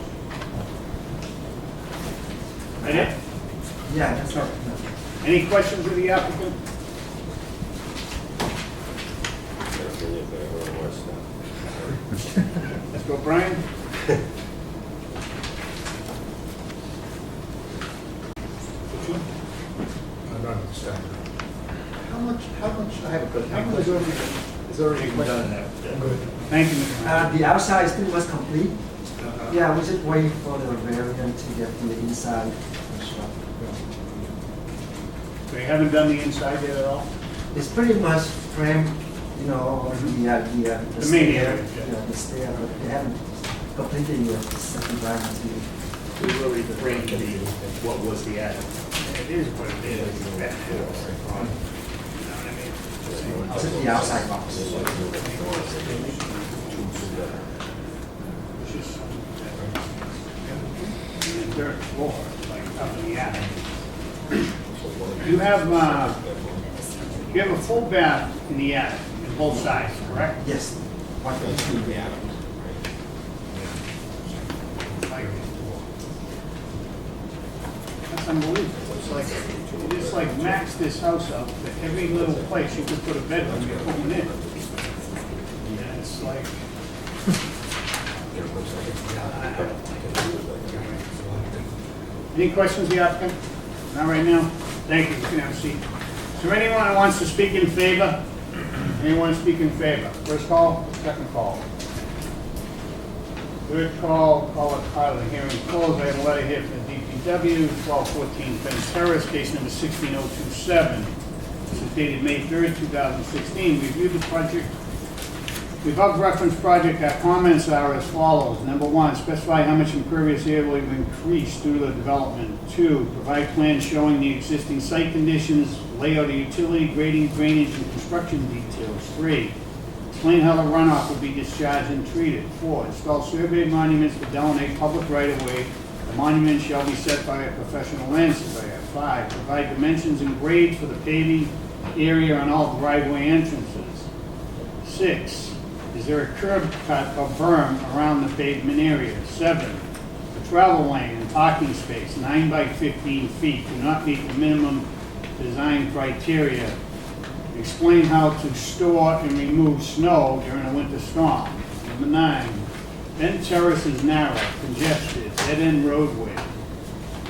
Ready? Yeah, that's right. Any questions of the applicant? Let's go, Brian. I'm not understanding. How much, I have a question, how much is already been done in that? Thank you, Mr. Ryan. The outside still was complete. Yeah, we just waiting for the variant to get the inside constructed. So you haven't done the inside yet at all? It's pretty much framed, you know, the main stair, area, yeah. the stair, but they haven't completed yet the second ground material. We really framed what was the attic. It is what it is. It's a bad house. You know what I mean? Just the outside box. It's just the dirt floor, like up in the attic. You have a full bath in the attic, in both sides, correct? Yes. One for two. That's unbelievable. It's like max this house out, that every little place you could put a bedroom, you put one in. Yeah, it's like. Any questions, the applicant? Not right now? Thank you, you can have a seat. Is there anyone who wants to speak in favor? Anyone speak in favor? First call, second call. Third call, call it part of the hearing closed. I have a letter here from the DPW, 1214 Fenn Terrace, case number 16027. This is dated May 3rd, 2016. Reviewed the project. The above referenced project, our comments are as follows. Number one, specify how much impervious area will increase due to the development. 2, provide plans showing the existing site conditions, layout of utility, grading, drainage, and construction details. 3, explain how the runoff will be discharged and treated. 4, install surveyed monuments to delineate public right-of-way. The monument shall be set by a professional land surveyor. 5, provide dimensions and grades for the paving area on all driveway entrances. 6, is there a curb cut or berm around the pavement area? 7, the travel lane and parking space, 9 by 15 feet, do not meet the minimum design criteria. Explain how to store and remove snow during a winter storm. Number 9, Fenn Terrace is narrow, congested, dead-end roadway.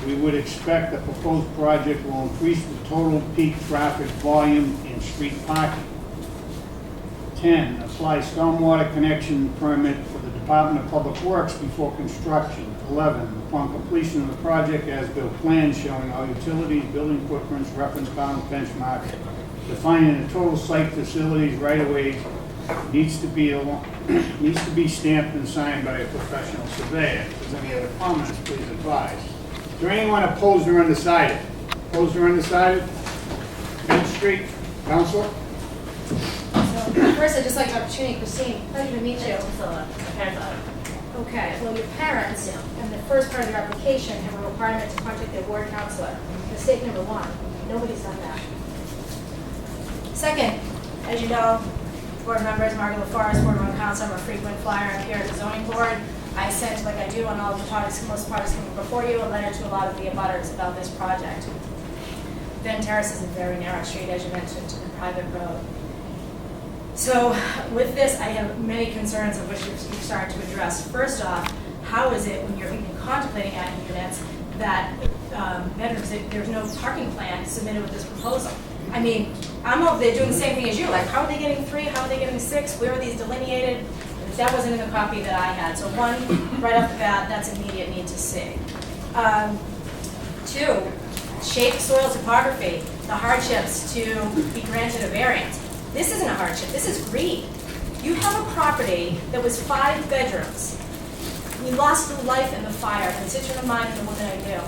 We would expect the proposed project will increase the total peak traffic volume in street parking. 10, apply stormwater connection permit for the Department of Public Works before construction. 11, upon completion of the project, as-built plans showing all utilities, building footprints, reference bound benchmarks, defining the total site facilities, right-of-ways, needs to be stamped and signed by a professional surveyor. If there's any other comments, please advise. Is there anyone opposed or undecided? Opposed or undecided? Fenn Street, Council? First, I'd just like to opportunity, Christine, pleasure to meet you. Okay, well, your parents, in the first part of your application, have a requirement to contact their ward counselor. Mistake number 1, nobody's done that. Second, as you know, board members, Margaret LaForest, board one council, I'm a frequent flyer here at the zoning board. I sent, like I do on all the projects, most projects coming before you, a letter to a lot of the abutters about this project. Fenn Terrace is a very narrow street, as you mentioned, to the private road. So with this, I have many concerns of which you're starting to address. First off, how is it when you're even contemplating adding units that bedrooms, there's no parking plan submitted with this proposal? I mean, I'm over there doing the same thing as you. Like, how are they getting 3? How are they getting 6? Where are these delineated? That wasn't in the copy that I had. So 1, right off the bat, that's immediate need to see. 2, shape, soil, topography, the hardships to be granted a variance. This isn't a hardship, this is greed. You have a property that was 5 bedrooms. We lost the life in the fire, and it's in mind of what I do.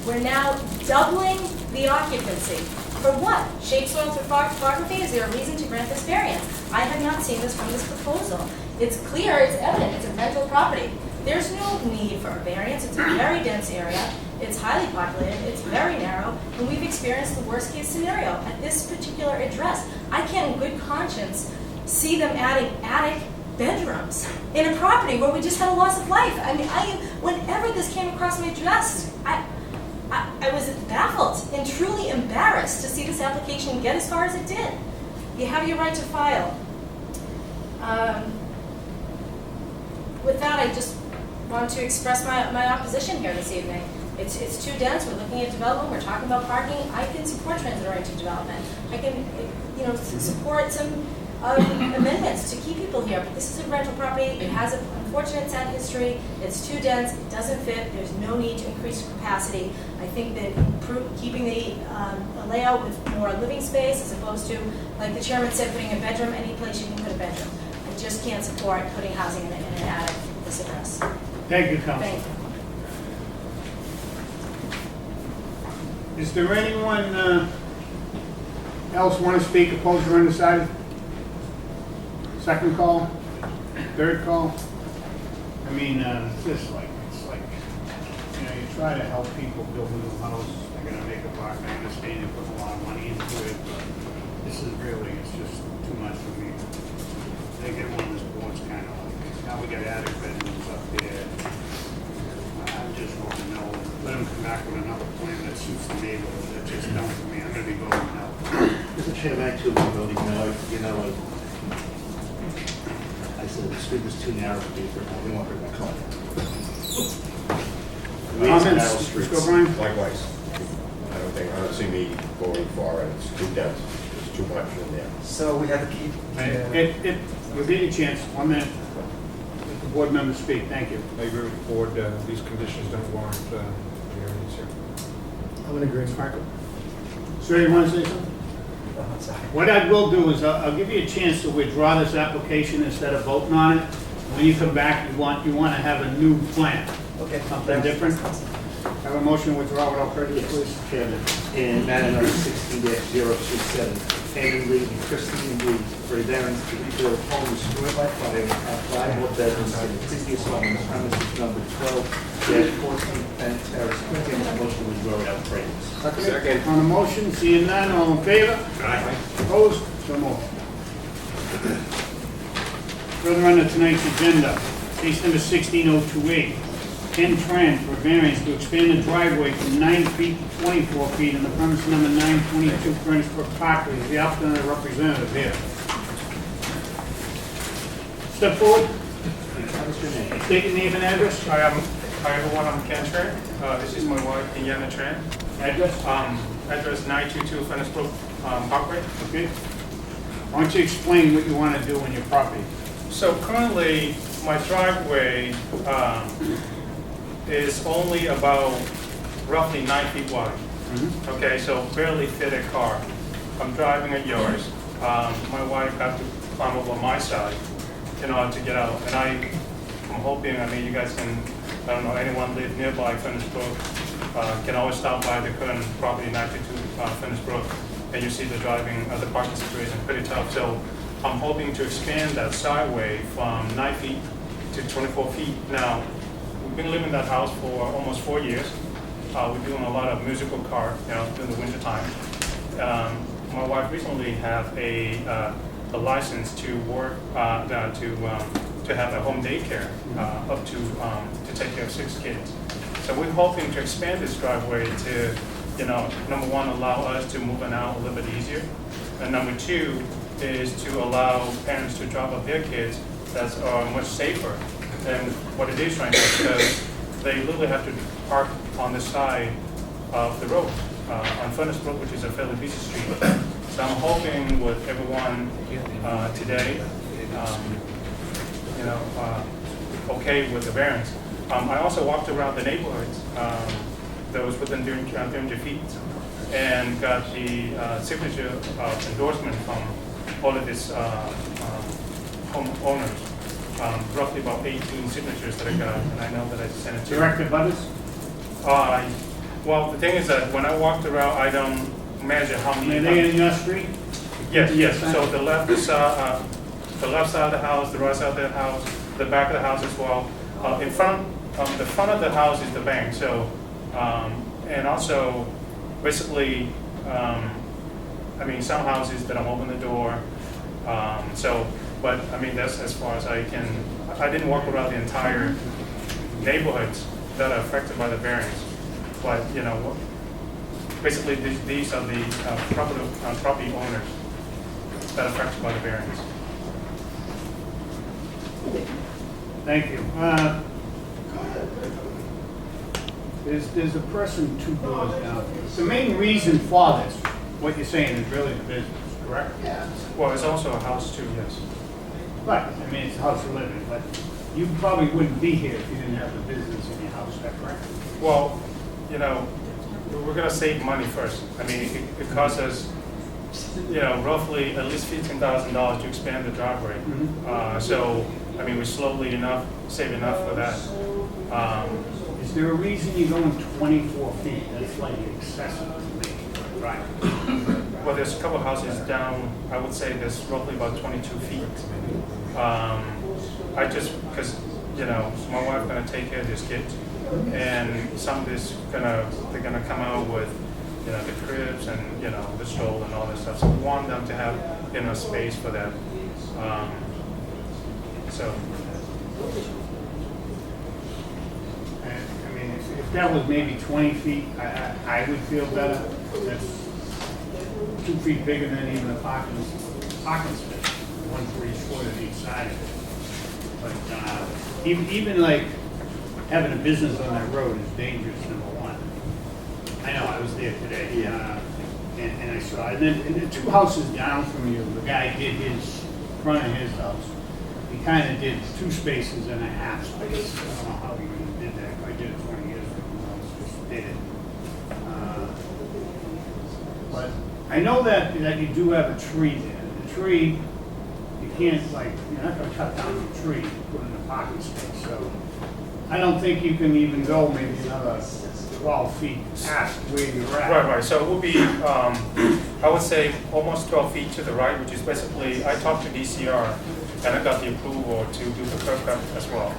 We're now doubling the occupancy. For what? Shape, soil, topography? Is there a reason to grant this variance? I have not seen this from this proposal. It's clear, it's evident, it's a rental property. There's no need for a variance, it's a very dense area, it's highly populated, it's very narrow, and we've experienced the worst case scenario at this particular address. I can't in good conscience see them adding attic bedrooms in a property where we just had a loss of life. I mean, whenever this came across my desk, I was baffled and truly embarrassed to see this application get as far as it did. You have your right to file. With that, I just want to express my opposition here this evening. It's too dense. We're looking at development. We're talking about parking. I can support transit-oriented development. I can, support some amendments to keep people here. But this is a rental property. It has an unfortunate sad history. It's too dense. It doesn't fit. There's no need to increase capacity. I think that keeping the layout with more living space as opposed to, like the chairman said, putting a bedroom any place you can put a bedroom. I just can't support putting housing in an attic at this address. Thank you, Council. Thank you. Is there anyone else want to speak, opposed or undecided? Second call? Third call? I mean, it's like, you try to help people build a new house. They're going to make a buck. I understand you put a lot of money into it, but this is really, it's just too much for me. They get one of this board's kind of like, now we got attic bedrooms up there. I'm just hoping no, let them come back with another plan that suits the neighborhood. That's just done for me. I'm going to be voting no. Mr. Chairman, I too will be voting no. I said the street was too narrow for me for now. We won't hurt my client. Comments, Mr. O'Brien? Likewise. I don't see me voting for it. It's too dense. There's too much in there. So we have to keep. You'll get a chance. 1 minute. Let the board members speak. Thank you. I agree with the board, these conditions don't warrant variance here. I'm in agreement. Sir, you want to say something? What I will do is I'll give you a chance to withdraw this application instead of voting on it. When you come back, you want to have a new plan. Okay. Something different? Have a motion to withdraw without prejudice, please. Mr. Chairman, in matter number 16-027, Amy Lee and Christine Lee for a variance to rebuild home destroyed by fire at 5 more bedrooms in the previous home on the premises number 12-14 Penn Terrace, Quincy. Motion to withdraw without prejudice. Second. On the motion, seeing none, all in favor? Aye. Opposed? So moved. Further on to tonight's agenda, case number 16028, Ken Tran for variance to expand the driveway from 9 feet to 24 feet in the premise number 922 Furnace Brook Parkway. Is the applicant or representative here? Step forward. State your name and address. Hi, everyone. I'm Ken Tran. This is my wife, Indiana Tran. Address? Address 922 Furnace Brook Parkway. Okay. Why don't you explain what you want to do on your property? So currently, my driveway is only about roughly 9 feet wide. Okay, so barely fit a car. I'm driving at yours. My wife had to climb up on my side in order to get out. And I'm hoping, you guys can, I don't know, anyone live nearby Furnace Brook, can always stop by the current property 922 Furnace Brook, and you see the parking situation pretty tough. So I'm hoping to expand that sideway from 9 feet to 24 feet. Now, we've been living in that house for almost 4 years. We're doing a lot of musical car, during the winter time. My wife recently have a license to work, to have a home daycare, up to take care of 6 kids. So we're hoping to expand this driveway to, number one, allow us to move in out a little bit easier. And number two is to allow parents to drop off their kids that are much safer than what it is right now, because they literally have to park on the side of the road on Furnace Brook, which is a fairly busy street. So I'm hoping with everyone today, okay with the variance. I also walked around the neighborhoods that was within 300 feet and got the signature of endorsement from all of these homeowners. Roughly about 18 signatures that I got, and I know that I sent it to Direct abutters? Well, the thing is that when I walked around, I don't measure how many. Are they in your street? Yes. So the left side of the house, the right side of the house, the back of the house as well. The front of the house is the bank. So And also, basically, I mean, some houses that I'm open the door. But I mean, that's as far as I can. I didn't walk around the entire neighborhoods that are affected by the variance. But, you know, basically, these are the property owners that are affected by the variance. Thank you. There's a person two doors down. The main reason for this, what you're saying, is really the business, correct? Yeah. Well, it's also a house too, yes. Right, I mean, it's a house you live in, but you probably wouldn't be here if you didn't have the business in your house, is that correct? Well, you know, we're gonna save money first. I mean, it costs us, you know, roughly at least $15,000 to expand the driveway. So, I mean, we slowly enough, save enough for that. Is there a reason you're going 24 feet? That's like excessive to me, right? Well, there's a couple of houses down, I would say there's roughly about 22 feet. I just, because, you know, my wife's gonna take care of this kid, and some of this they're gonna come out with, you know, the cribs and, you know, the stroll and all this stuff. So we want them to have enough space for that. So. I mean, if that was maybe 20 feet, I would feel better. That's 2 feet bigger than even a parking space, one for each foot of each side of it. But even like having a business on that road is dangerous, number one. I know, I was there today, and I saw it. And then 2 houses down from you, the guy did his, front of his house. He kind of did 2 spaces and a half space. I don't know how he even did that. I did it 20 years ago when I was just did it. But I know that you do have a tree there. The tree, you can't like, you're not gonna cut down the tree, put it in a parking space. So I don't think you can even go maybe another 12 feet past where you're at. Right. So it will be, I would say, almost 12 feet to the right, which is basically, I talked to DCR, and I got the approval to do the curb cut as well.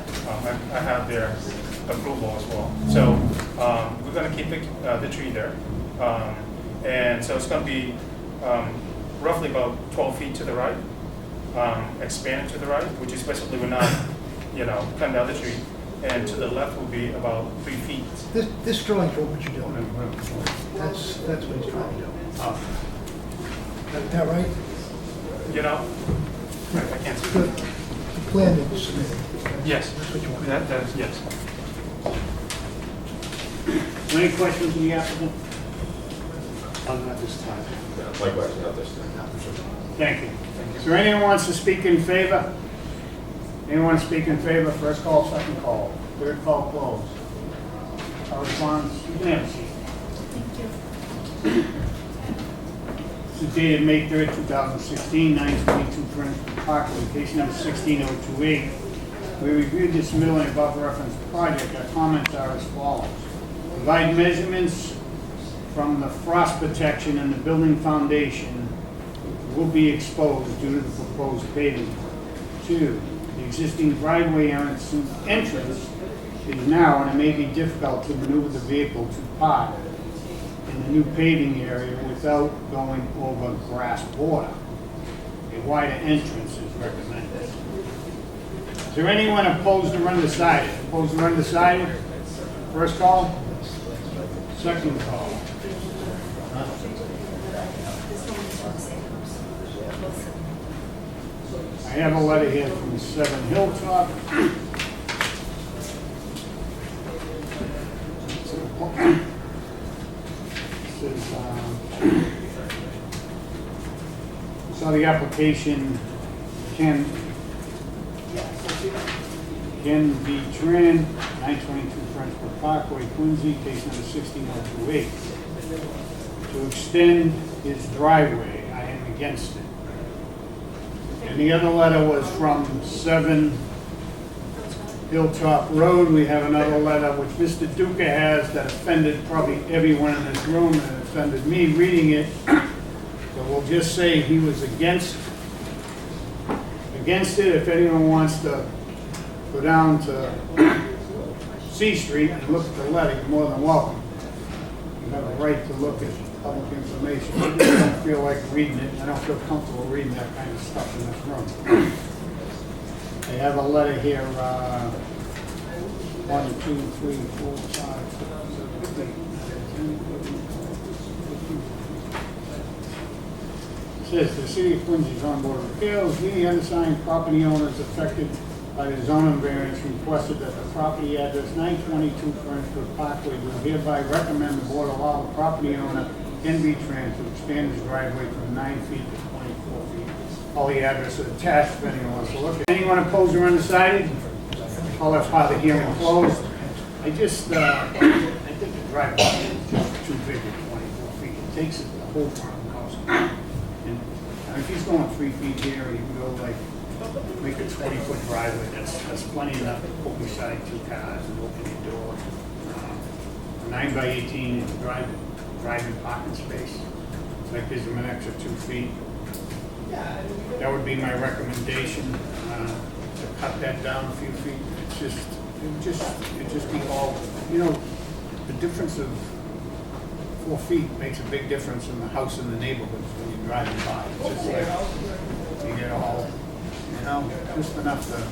I have their approval as well. So we're going to keep the tree there. And so it's going to be roughly about 12 feet to the right, expanded to the right, which is basically we're not, you know, cutting down the tree. And to the left will be about 3 feet. This drawing's what you're doing. That's what he's trying to do. Is that right? You know, I can't see. The plan that was submitted. Yes. That's what you want. That's yes. Any questions from the applicant? Not this time. My question, not this time. Thank you. Is there anyone who wants to speak in favor? Anyone speak in favor? First call, second call, third call closed. Correspondence, you can have a seat. Thank you. This is dated May 3rd, 2016, 922 Friends Park, case number 16028. We reviewed this middle and above referenced project. Our comments are as follows. Provide measurements from the frost protection and the building foundation will be exposed due to the proposed paving. 2, the existing driveway entrance is narrow and it may be difficult to maneuver the vehicle to park in the new paving area without going over grass border. A wider entrance is recommended. Is there anyone opposed to undecided? Opposed to undecided? First call? Second call? I have a letter here from 7 Hilltop. So the application can be Tran, 922 Frenchburg Parkway, Quincy, case number 16028. To extend his driveway, I am against it. And the other letter was from 7 Hilltop Road. We have another letter which Mr. Duca has that offended probably everyone in this room and offended me reading it. So we'll just say he was against it. If anyone wants to go down to C Street and look at the letter, you're more than welcome. You have a right to look at public information. I just don't feel like reading it. I don't feel comfortable reading that kind of stuff in this room. I have a letter here, 1, 2, 3, 4, 5, 6, 7, 8, 9, 10, 11. It says the city of Quincy is on board of appeals. We, the undersigned property owners affected by the zoning variance, requested that the property address 922 Furnaceburg Parkway will hereby recommend the board allow the property owner NB Trans to expand his driveway from 9 feet to 24 feet. All the addresses attached if anyone wants to look at. Anyone opposed or undecided? Call that part of the hearing closed. I think the driveway is just too big at 24 feet. It takes it the whole front of the house. And if he's going 3 feet here, you can go like, make a 20-foot driveway. That's plenty enough to put beside 2 cars and open your door. 9 by 18 is driving parking space. That gives them an extra 2 feet. That would be my recommendation, to cut that down a few feet. It just be all, the difference of 4 feet makes a big difference in the house and the neighborhoods when you're driving by. It's just like, you get all, just enough to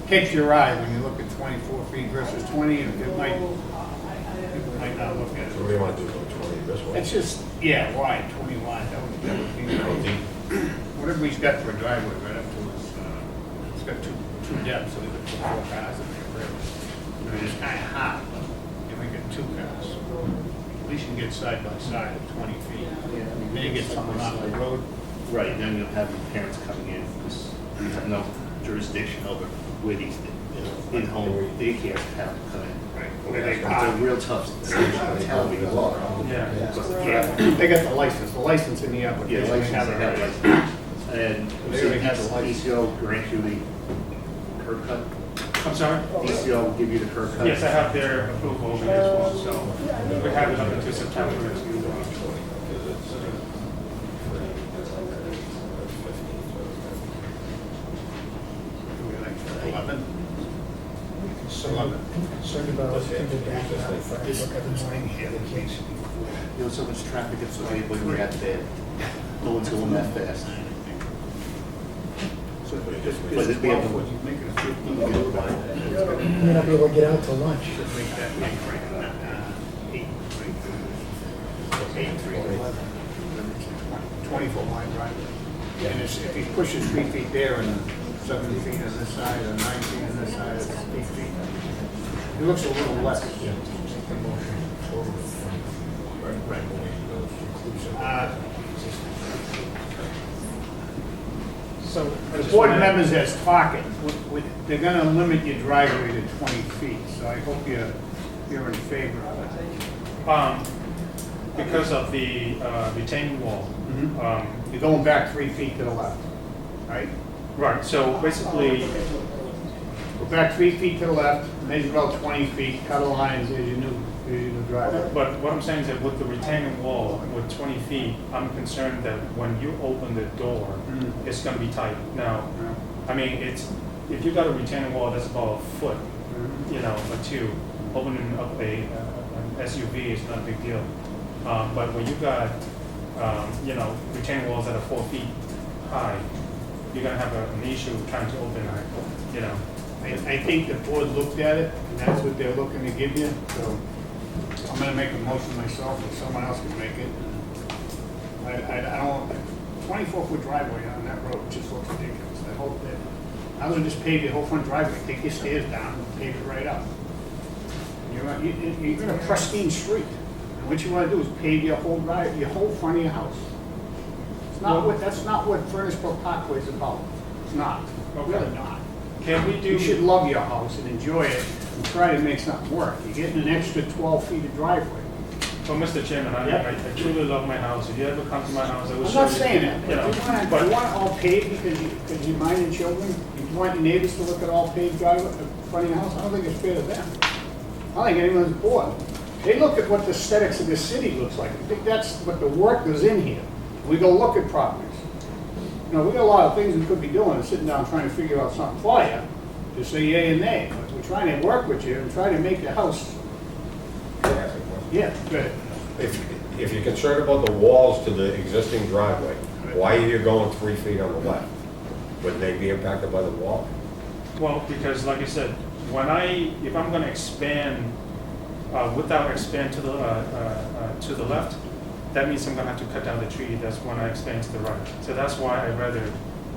catch your eye when you look at 24 feet versus 20, and people might not look at it. So what do you want to do, 20 this way? It's just, wide, 20 wide, that would be great. Whatever he's got for a driveway right up to his, it's got two depths, so they could put 4 cars in there, really. It's kind of hot, but you make it 2 cars. At least you can get side by side at 20 feet. Then you get someone off the road. Right, then you'll have your parents coming in, because you have no jurisdiction over where these in-home daycare have to come in. Right. Where they It's park. a real tough situation to tell me. Yeah, they got the license in the application. Yeah, license, They have they it have already. license. And They already have the license. DCO grant you the curb cut? I'm sorry? DCO will give you the curb cut? Yes, I have their approval over as well, so we have it up until September. Concerned about people backing out in front. This thing here, So much traffic gets away when you're at there, going to them that fast. So But just it'd be able to- 12 foot, you make it a 15. You may not be able to get out to lunch. Should make that big, right, 8, 20-foot wide driveway. And if he pushes 3 feet there and 7 feet on this side, or 9 feet on this side, it's 8 feet. It looks a little less. So The board members that's talking, they're gonna limit your driveway to 20 feet, so I hope you're in favor of it. Because of the retaining wall. You're going back 3 feet to the left, right? Right, so basically, Go back 3 feet to the left, measure about 20 feet, cut a line, there's your new driveway. but what I'm saying is that with the retaining wall, with 20 feet, I'm concerned that when you open the door, it's gonna be tight. Now, I mean, if you got a retaining wall that's about a foot, or 2, opening up an SUV is not a big deal. But when you got, retaining walls that are 4 feet high, you're gonna have an issue trying to open, I think the board looked at it, and that's what they're looking to give you, so I'm gonna make a motion myself, or someone else can make it. I don't, 24-foot driveway on that road just looks ridiculous. I hope that, I would just pave your whole front driveway, take your stairs down, and pave it right up. You're in a pristine street, and what you wanna do is pave your whole front of your house. That's not what Furnaceburg Parkway is about. It's not, really not. Can we do? You should love your house and enjoy it and try to make something work. You're getting an extra 12 feet of driveway. So, Mr. Chairman, I truly love my house. If you ever come to my house, I will I'm show not you. saying that, but you want it all paved because you're minding children? You want your neighbors to look at all paved driveway in front of your house? I don't think it's fair to them. I don't think anyone's bored. They look at what the aesthetics of the city looks like. I think that's what the work goes in here. We go look at properties. We got a lot of things we could be doing, sitting down trying to figure out something for you, to say yay and nay, which trying to work with you and try to make the house, Can I ask a question? yeah, good. If you're concerned about the walls to the existing driveway, why are you going 3 feet on the left? Wouldn't they be impacted by the wall? Well, because like I said, if I'm gonna expand, without expand to the left, that means I'm gonna have to cut down the tree, that's when I expand to the right. So that's why I'd rather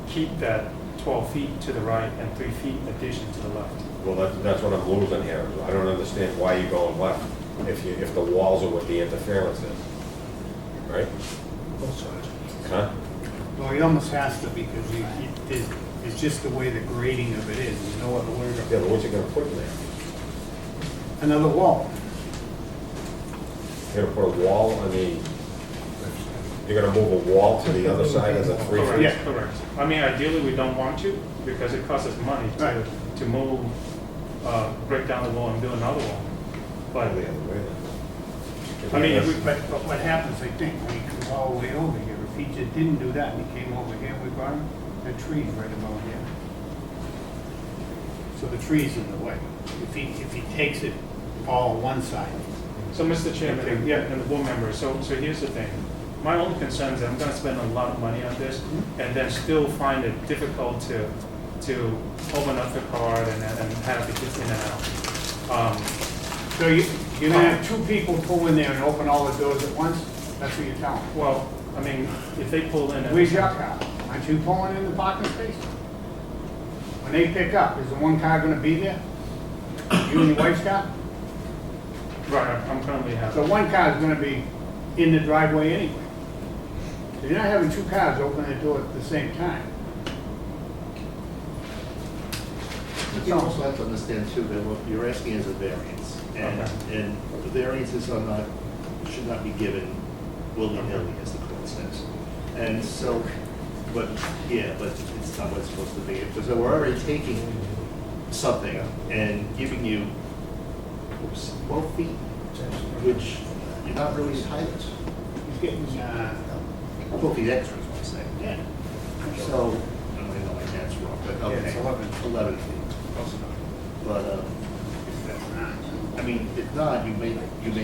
keep that 12 feet to the right and 3 feet addition to the left. Well, that's what I'm losing here. I don't understand why you're going left if the walls are what the interference is. Right? Both sides. Huh? Well, he almost has to because it's just the way the grading of it is. There's no other way Yeah, but what's he gonna put in there? Another wall. You're gonna put a wall on the, you're gonna move a wall to the other side of the 3 feet? Correct, correct. I mean, ideally, we don't want to, because it costs us money Right. to move, break down the wall and build another wall. But, The other way then. I mean, if we, But what happens, I think, when he comes all the way over here, if he just didn't do that and he came over here, we got him, that tree's right about here. So the tree's in the way. If he takes it all one side. so Mr. Chairman, and the board members, so here's the thing. My only concern is that I'm gonna spend a lot of money on this and then still find it difficult to open up the card and have it get in and out. So you're gonna have two people pull in there and open all the doors at once? That's what you're telling me? Well, I mean, if they pull in. Where's your car? Aren't you pulling in the parking space? When they pick up, is the one car gonna be there? You and your wife's car? Right, I'm currently having. So one car is gonna be in the driveway anyway. So you're not having two cars open the door at the same time. You also have to understand too, that what you're asking is a variance. And the variances are not, should not be given willy-nilly, as the court says. And so, but it's not what it's supposed to be. Because we're already taking something and giving you 12 feet, which you're not really entitled to. He's getting, 12 feet extra is what I'm saying. yeah. So, I don't know why that's wrong, but Yeah, okay. it's 11. 11 feet. But, I mean, if not, you may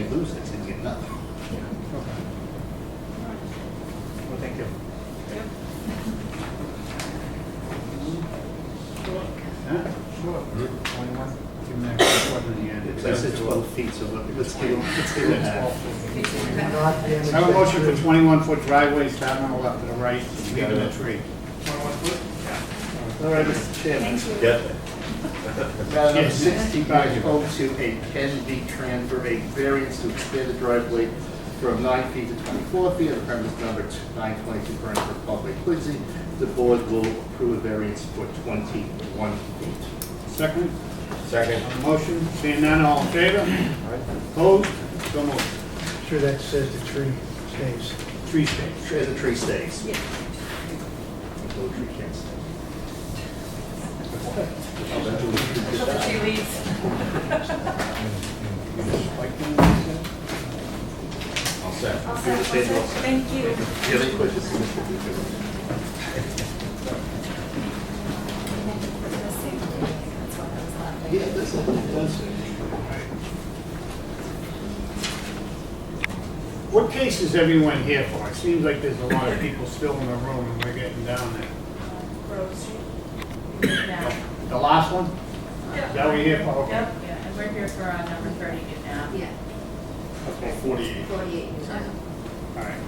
lose this and get nothing. Okay. Well, thank you. Huh? Sure. 21. Give him that one in the end. I said 12 feet, so let's give it half. Not damaged. I have a motion for 21-foot driveway, starting on the left to the right, leaving the tree. 21 foot? All right, Mr. Chairman. Get Matter number 6502, a Ken V. Tran for a variance to expand the driveway from 9 feet to 24 feet on premise number 922 Burnsburg Parkway, Quincy. The board will approve a variance for 21 feet. Second? Second. On the motion, seeing none, all in favor? Opposed? So moved. Sure that says the tree stays. Tree stays. As the tree stays. Yeah. The tree can't stay. She leaves. I'll set. Thank you. Do you have any questions? Yeah, that's it. What case is everyone here for? It seems like there's a lot of people still in the room and we're getting down there. Grove Street. Now. The last one? Is that what you're here for? Okay. Yep, yeah, and we're here for number 30 now. Yeah, Okay, 48. 48. All right.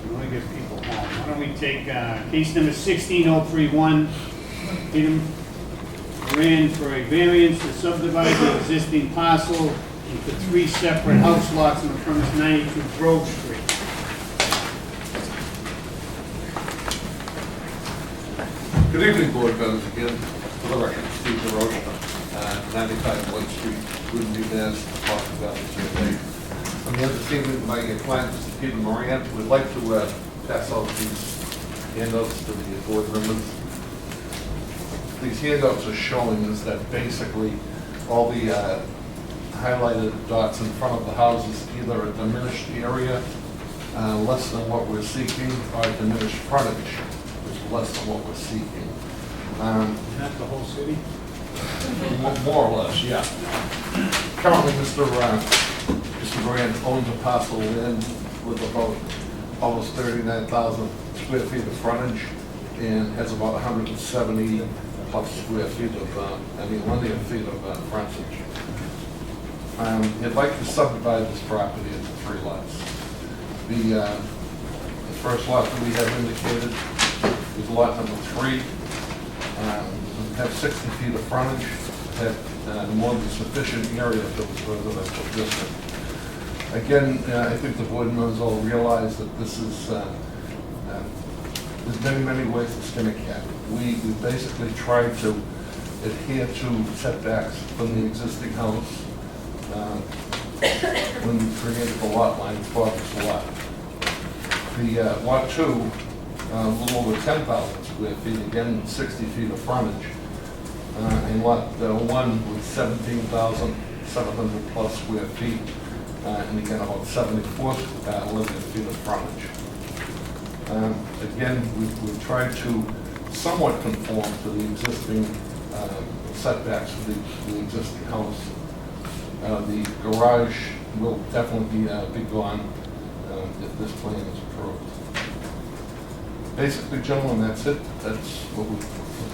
We want to get people home. Why don't we take case number 16031, Peter Moran for a variance to subdivide the existing parcel into 3 separate house lots on the premise 92 Grove Street. Good evening, board members. Again, for the record, Steve DeRocha, 95 Wood Street, Woodland, Mass, Boston Valley, Survey. On the other team, my client, Mr. Peter Moran, would like to pass out these handouts to the board members. These handouts are showing is that basically all the highlighted dots in front of the house is either a diminished area, less than what we're seeking, or diminished frontage, which is less than what we're seeking. That's the whole city? More or less, yeah. Currently, Mr. Moran owns a parcel of land with about almost 39,000 square feet of frontage and has about 170 plus square feet of, linear feet of frontage. He'd like to subdivide this property into 3 lots. The first lot that we have indicated is lot number 3. Have 60 feet of frontage, have more than sufficient area for this residential district. Again, I think the board members all realize that this is, there's many ways to skin a cat. We basically try to adhere to setbacks from the existing house when we created the lot line for this lot. The lot 2, a little over 10,000 square feet, again 60 feet of frontage. And lot 1 with 17,700 plus square feet, and again about 74 linear feet of frontage. Again, we try to somewhat conform to the existing setbacks of the existing house. The garage will definitely be gone if this plan is approved. Basically, gentlemen, that's it. That's what we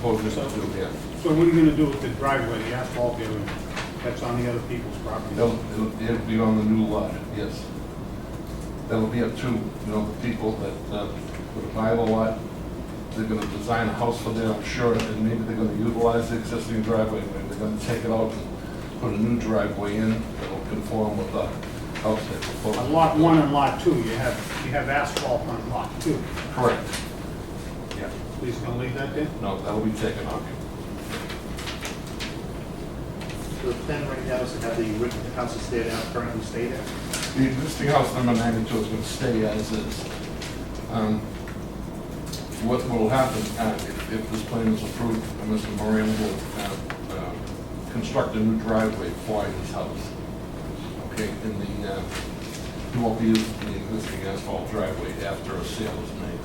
propose to do here. So what are you gonna do with the driveway, the asphalt area? That's on the other people's property? It'll be on the new lot, yes. That'll be up to, the people that would buy the lot. They're gonna design a house for there, I'm sure, and maybe they're gonna utilize the existing driveway. Maybe they're gonna take it out and put a new driveway in that'll conform with the house they propose. On lot 1 and lot 2, you have asphalt on lot 2. Correct. Yeah. Please don't leave that there? No, that'll be taken off. So the plan right now is to have the house that's there now currently stay there? The existing house number 92 is gonna stay as is. What will happen if this plan is approved, Mr. Moran will construct a new driveway for his house. Okay, and he won't be using the existing asphalt driveway after a sale is made.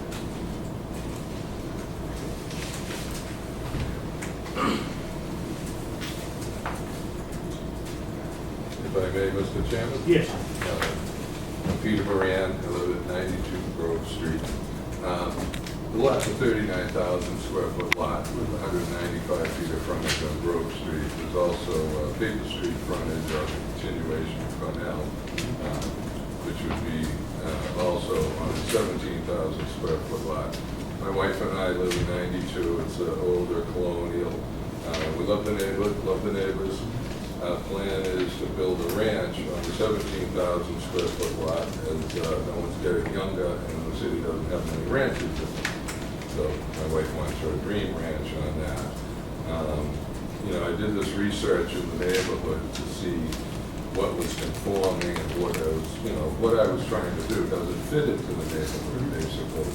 If I may, Mr. Chairman? Yes. I'm Peter Moran, I live at 92 Grove Street. The lot's a 39,000 square foot lot with 195 feet of frontage on Grove Street. There's also Paper Street frontage on the continuation of Cornell, which would be also on a 17,000 square foot lot. My wife and I live in 92. It's an older colonial. We love the neighborhood, love the neighbors. Our plan is to build a ranch on the 17,000 square foot lot, as no one's getting younger and the city doesn't have many ranches. So my wife wants her dream ranch on that. I did this research in the neighborhood to see what was conforming and what I was trying to do. Does it fit into the neighborhood, basically?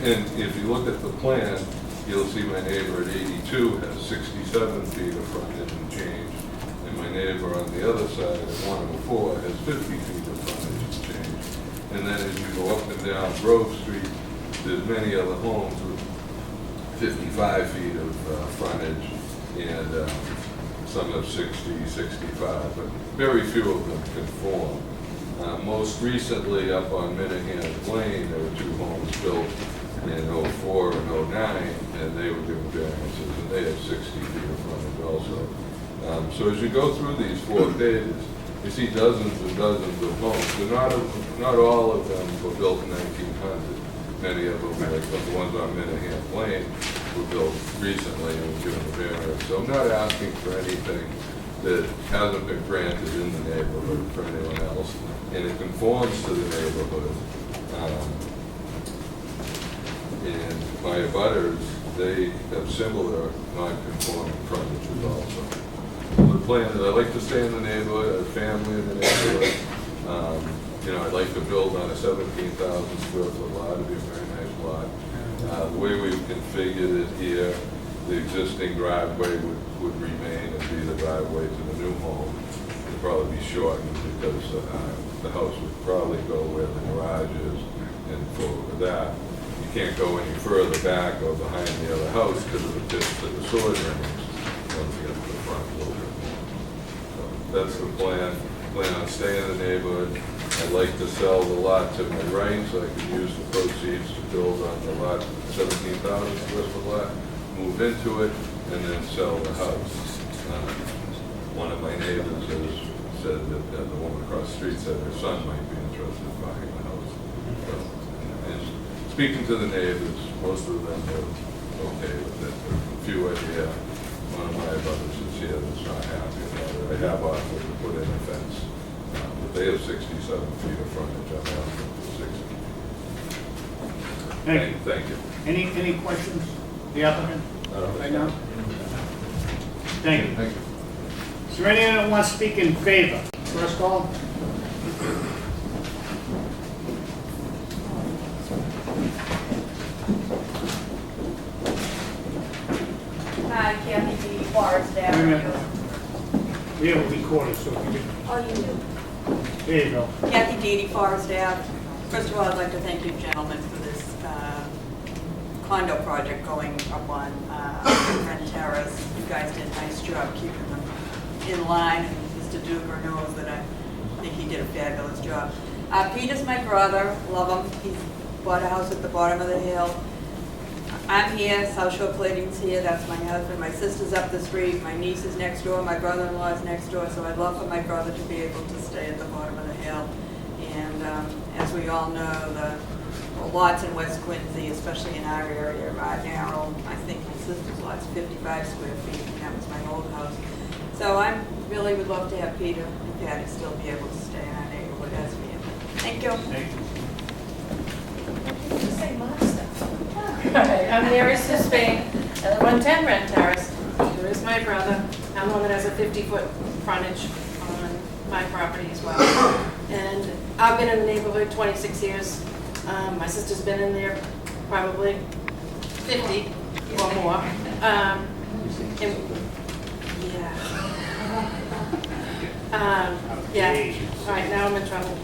And if you look at the plan, you'll see my neighbor at 82 has 67 feet of frontage and change. My neighbor on the other side at 104 has 50 feet of frontage and change. And then as you go up and down Grove Street, there's many other homes with 55 feet of frontage, and some have 60, 65, but very few of them conform. Most recently up on Minahan Lane, there were 2 homes built in 04 and 09, and they were given variances, and they have 60 feet of frontage also. So as you go through these 4 pages, you see dozens and dozens of homes. They're not all of them were built in 1900. Many of them, like the ones on Minahan Lane, were built recently and were given a variance. So I'm not asking for anything that hasn't been granted in the neighborhood for anyone else, and it conforms to the neighborhood. And my abutters, they have similar non-conforming frontages also. The plan is I'd like to stay in the neighborhood, I have family in the neighborhood. I'd like to build on a 17,000 square foot lot. It'd be a very nice lot. The way we've configured it here, the existing driveway would remain and be the driveway to the new home. It'd probably be shortened because the house would probably go where the garage is, and forward with that, you can't go any further back or behind the other house because of the pitch that the sewer drains once you get to the front a little bit more. So that's the plan. Plan on staying in the neighborhood. I'd like to sell the lot to my right so I can use the proceeds to build on the lot, 17,000 square foot lot, move into it, and then sell the house. One of my neighbors has said that the woman across the street said her son might be interested in buying the house. So, and speaking to the neighbors, most of them are okay with it. A few I hear, one of my brothers is here that's not happy about it. I have offered to put in a fence. But they have 67 feet of frontage, I'm asking for 60. Thank you. Any questions? The applicant? Right now? Thank you. Thank you. Is there anyone that wants to speak in favor? First call. Hi, Kathy D. Forest Wait a minute. Avenue. We have a recorder, so if you Oh, you do? can, there you go. Kathy D. Forest Ave. First of all, I'd like to thank you gentlemen for this condo project going up on Ren Terrace. You guys did a nice job keeping them in line, and Mr. Duker knows that I think he did a fabulous job. Peter's my brother, love him. He's bought a house at the bottom of the hill. I'm here, South Shore Plating's here, that's my husband. My sister's up the street, my niece is next door, my brother-in-law is next door, so I'd love for my brother to be able to stay at the bottom of the hill. And as we all know, the lots in West Quincy, especially in our area, are narrow. I think my sister's lot's 55 square feet, and that was my old house. So I really would love to have Peter and Patty still be able to stay in our neighborhood as we have. Thank you. Thank you. Just say my stuff. Hi, I'm Mary Suspane, I live on 10 Ren Terrace. There is my brother. I'm the one that has a 50-foot frontage on my property as well. And I've been in the neighborhood 26 years. My sister's been in there probably 50 or more. Yeah. All right, now I'm in trouble.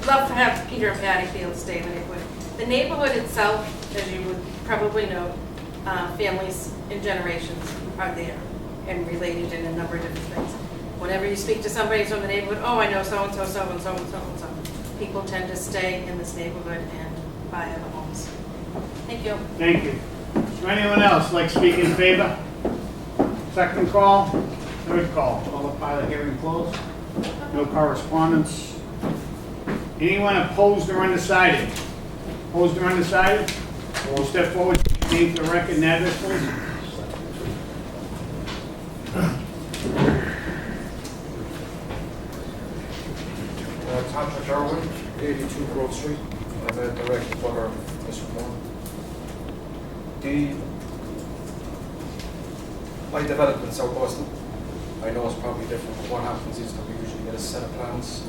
Love to have Peter and Patty be able to stay in the neighborhood. The neighborhood itself, as you would probably know, families and generations are there and related in a number of different things. Whenever you speak to somebody from the neighborhood, oh, I know so-and-so, so-and-so, and so-and-so. People tend to stay in this neighborhood and buy other homes. Thank you. Thank you. Is there anyone else like to speak in favor? Second call, third call. All the pilot hearing closed. No correspondence. Anyone opposed or undecided? Opposed or undecided? We'll step forward. Name for the record and address, please. Tantra Darwin, 82 Grove Street. I'm a direct butter of Mr. Moore. I developed in South Boston. I know it's probably different, but what happens is that we usually get a set of plans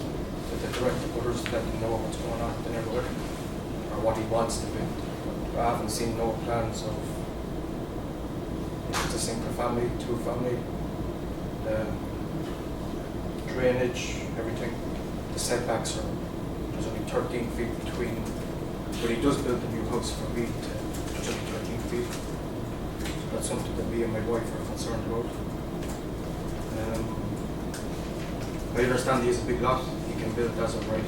with the direct butters to let them know what's going on in the neighborhood or what he wants to do. I haven't seen no plans of it's a single family, two family, drainage, everything. The setbacks are, there's only 13 feet between, but he does build a new house for me, there's only 13 feet. So that's something that me and my wife are concerned about. I understand he has a big lot, he can build as of right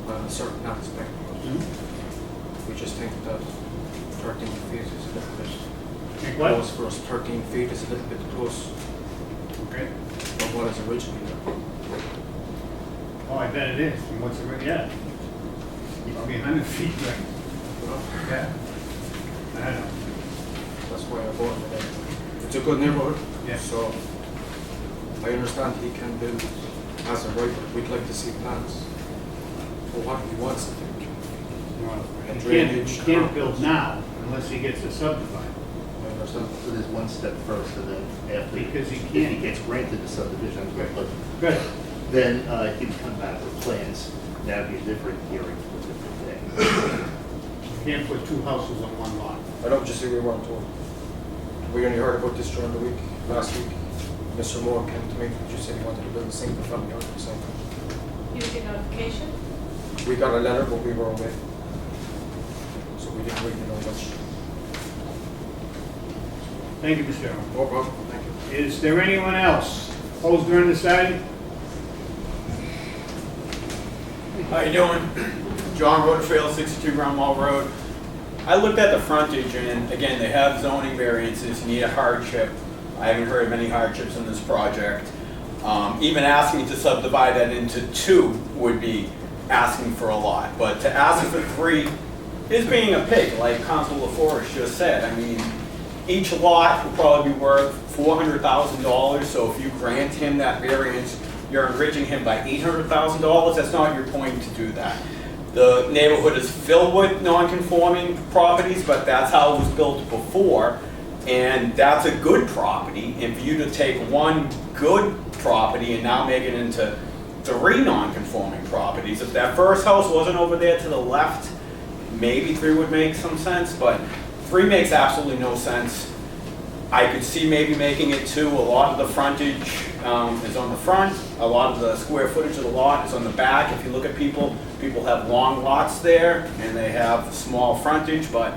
on a certain aspect, but we just think that 13 feet is a little bit close for us. 13 feet is a little bit close. Okay. From what is originally there. Oh, I bet it is. And what's the, yeah. Probably 100 feet, right? Yeah. I don't know. That's why I bought it. It's a good neighborhood. Yeah. So I understand he can build as a right, but we'd like to see plans for what he wants to do. Well, he can't build now unless he gets a subdivision. I understand. So there's one step first, and then after, Because he if can't. he gets granted the subdivision, Good. then he can come back with plans. That'd be a different hearing for a different day. Can't put two houses on one lot. I don't just say we weren't told. We only heard about this during the week, last week. Mr. Moore came to me, he just said he wanted to build a single family house or something. You get notification? We got a letter, but we were away. we didn't really know much. Thank you, Mr. Chairman. No problem, thank you. Is there anyone else opposed or undecided? How you doing? John Rutherford, 62 Ground Mall Road. I looked at the frontage, and again, they have zoning variances, you need a hardship. I haven't heard of any hardships in this project. Even asking to subdivide that into 2 would be asking for a lot, but to ask for 3 is being a pig, like Councilor LaForest just said. I mean, each lot will probably be worth $400,000, so if you grant him that variance, you're enriching him by $800,000. That's not your point to do that. The neighborhood is filled with non-conforming properties, but that's how it was built before, and that's a good property. And for you to take one good property and now make it into 3 non-conforming properties, if that first house wasn't over there to the left, maybe 3 would make some sense, but 3 makes absolutely no sense. I could see maybe making it 2. A lot of the frontage is on the front. A lot of the square footage of the lot is on the back. If you look at people have long lots there and they have small frontage, but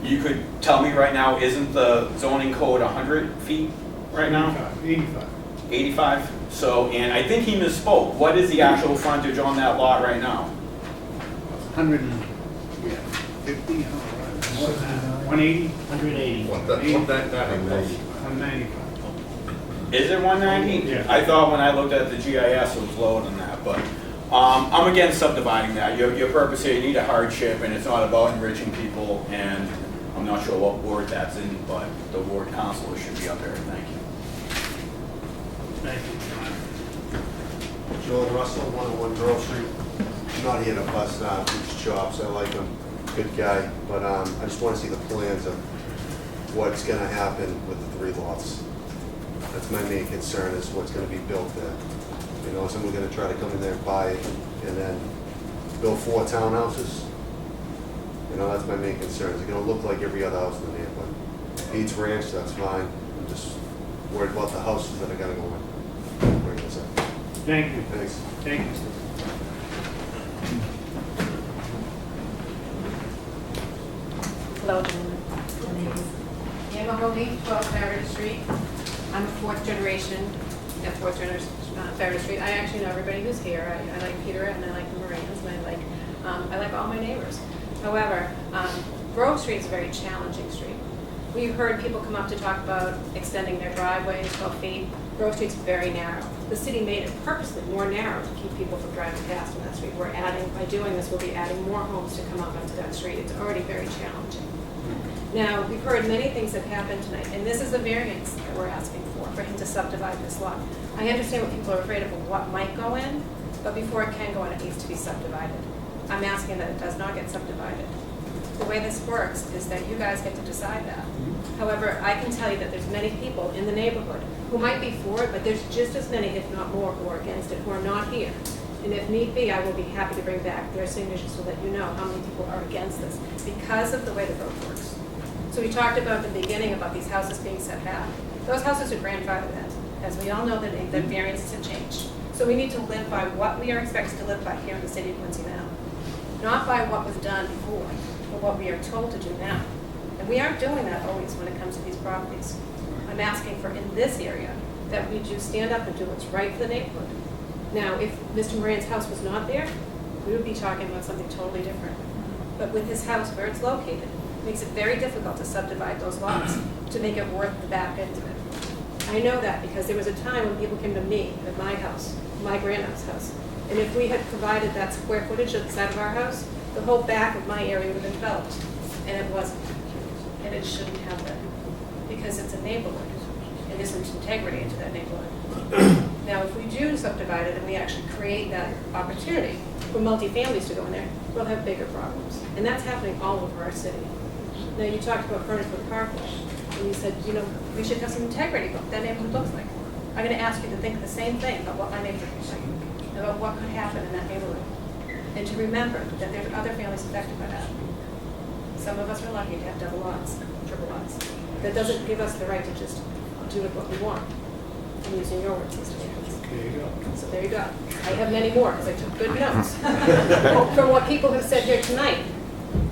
you could tell me right now, isn't the zoning code 100 feet right now? 85. 85? So, and I think he misspoke. What is the actual frontage on that lot right now? 150, 180? 180. 195. Is it 190? Yeah. I thought when I looked at the GIS it was lower than that, but I'm against subdividing that. Your purpose here, you need a hardship, and it's not about enriching people, and I'm not sure what ward that's in, but the ward councilor should be up there. Thank you. Thank you, John. John Russell, 101 Grove Street. I'm not here to bust Bruce's chops. I like him, good guy, but I just want to see the plans of what's going to happen with the 3 lots. That's my main concern, is what's going to be built there. You know, someone's going to try to come in there and buy it and then build 4 townhouses. You know, that's my main concern. Is it going to look like every other house in the neighborhood? Pete's Ranch, that's fine. I'm just worried about the houses that are going to go in. What are you going to say? Thank you. Thanks. Thank you. Hello, gentlemen. My name is Emma Mahoney, 12 Farragut Street. I'm a 4th generation at 4th generation Farragut Street. I actually know everybody who's here. I like Peter and I like the Morans, and I like all my neighbors. However, Grove Street is a very challenging street. We've heard people come up to talk about extending their driveways 12 feet. Grove Street's very narrow. The city made it purposely more narrow to keep people from driving past on that street. By doing this, we'll be adding more homes to come up onto that street. It's already very challenging. Now, we've heard many things that happened tonight, and this is a variance that we're asking for him to subdivide this lot. I understand what people are afraid of what might go in, but before it can go in, it needs to be subdivided. I'm asking that it does not get subdivided. The way this works is that you guys get to decide that. However, I can tell you that there's many people in the neighborhood who might be for it, but there's just as many, if not more, who are against it, who are not here. And if need be, I will be happy to bring back their signatures to let you know how many people are against this because of the way the road works. So we talked about at the beginning about these houses being set back. Those houses are grandfathered in. As we all know, the variances have changed. So we need to live by what we are expected to live by here in the city of Quincy now. Not by what was done before, but what we are told to do now. And we aren't doing that always when it comes to these properties. I'm asking for, in this area, that we do stand up and do what's right for the neighborhood. Now, if Mr. Moran's house was not there, we would be talking about something totally different. But with his house where it's located, it makes it very difficult to subdivide those lots to make it worth the back end of it. I know that because there was a time when people came to me at my house, my grandma's house, and if we had provided that square footage at the side of our house, the whole back of my area would have been developed, and it wasn't. And it shouldn't have been, because it's a neighborhood, and there's some integrity into that neighborhood. Now, if we do subdivide it and we actually create that opportunity for multifamilies to go in there, we'll have bigger problems. And that's happening all over our city. Now, you talked about furniture with carport, and you said, you know, we should have some integrity about what that neighborhood looks like. I'm going to ask you to think the same thing about what my neighborhood looks like, about what could happen in that neighborhood. And to remember that there's other families affected by that. Some of us are lucky to have double lots, triple lots. That doesn't give us the right to just do what we want. I'm using your words, Mr. Nichols. There you go. So there you go. I have many more because I took good notes from what people have said here tonight.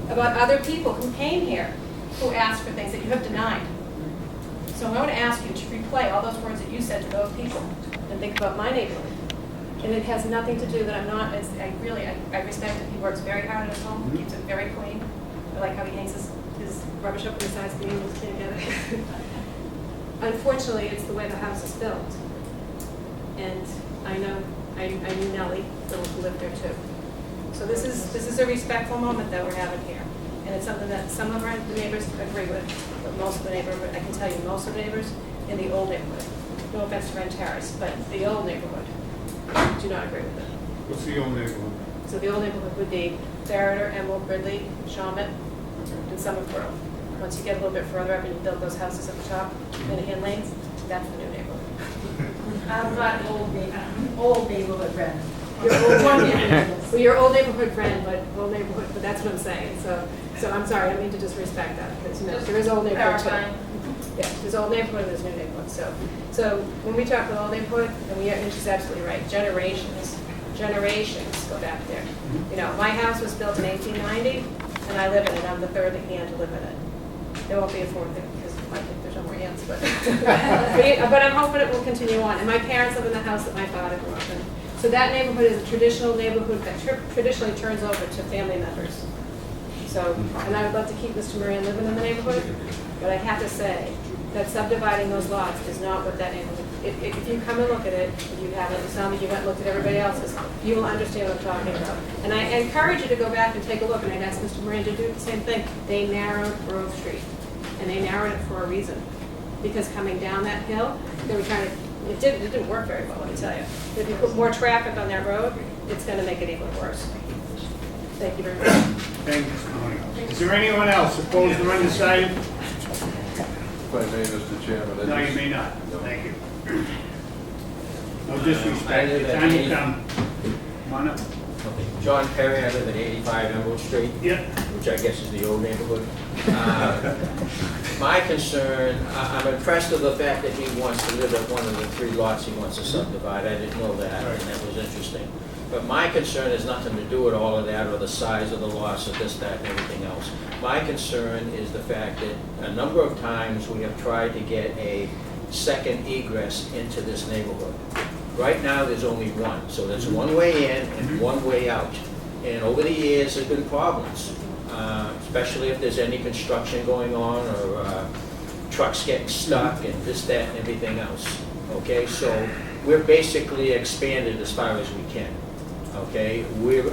about other people who came here who asked for things that you have denied. So I want to ask you to replay all those words that you said to those people and think about my neighborhood. And it has nothing to do that I'm not, I respect that he works very hard at his home, keeps it very clean. I like how he hangs his rubbish up on the sides, being able to get it. Unfortunately, it's the way the house is built. And I knew Nellie, who lived there too. So this is a respectful moment that we're having here. And it's something that some of the neighbors agree with, but most of the neighborhood, I can tell you, most of the neighbors in the old neighborhood, no offense to Ren Terrace, but the old neighborhood do not agree with it. What's the old neighborhood? So the old neighborhood would be Farrader, Emerald, Ridley, Shawmut, and Summerborough. Once you get a little bit further up and you build those houses at the top, Minahan Lanes, that's the new neighborhood. I'm not old neighborhood friend. Your old one, yeah. Well, your old neighborhood friend, but that's what I'm saying. So I'm sorry, I don't mean to disrespect that, because there is old neighborhood too. Yeah, there's old neighborhood and there's new neighborhood. So when we talk about old neighborhood, and she's absolutely right, generations go back there. You know, my house was built in 1890, and I live in it. I'm the third hand to live in it. There won't be a fourth because I think there's no more hands, but but I'm hoping it will continue on. And my parents live in the house that my father grew up in. So that neighborhood is a traditional neighborhood that traditionally turns over to family members. So, and I would love to keep Mr. Moran living in the neighborhood, but I have to say that subdividing those lots is not what that neighborhood. If you come and look at it, if you haven't, it's not that you haven't looked at everybody else's, you will understand what I'm talking about. And I encourage you to go back and take a look, and I'd ask Mr. Moran to do the same thing. They narrowed Grove Street, and they narrowed it for a reason. Because coming down that hill, they were trying to, it didn't work very well, let me tell you. If you put more traffic on that road, it's going to make it even worse. Thank you very much. Thank you, Mr. Mahoney. Is there anyone else opposed or undecided? If I may, Mr. Chairman. No, you may not. Thank you. No disrespect, the time will come. Come on up. John Perry, I live at 85 Emerald Street, which I guess is the old neighborhood. My concern, I'm impressed with the fact that he wants to live at one of the 3 lots he wants to subdivide. I didn't know that, and that was interesting. But my concern has nothing to do with all of that or the size of the lots or this, that, and everything else. My concern is the fact that a number of times we have tried to get a second egress into this neighborhood. Right now, there's only one. So there's one way in and one way out. And over the years, there's been problems, especially if there's any construction going on or trucks getting stuck and this, that, and everything else. Okay, so we're basically expanded as far as we can. Okay, we're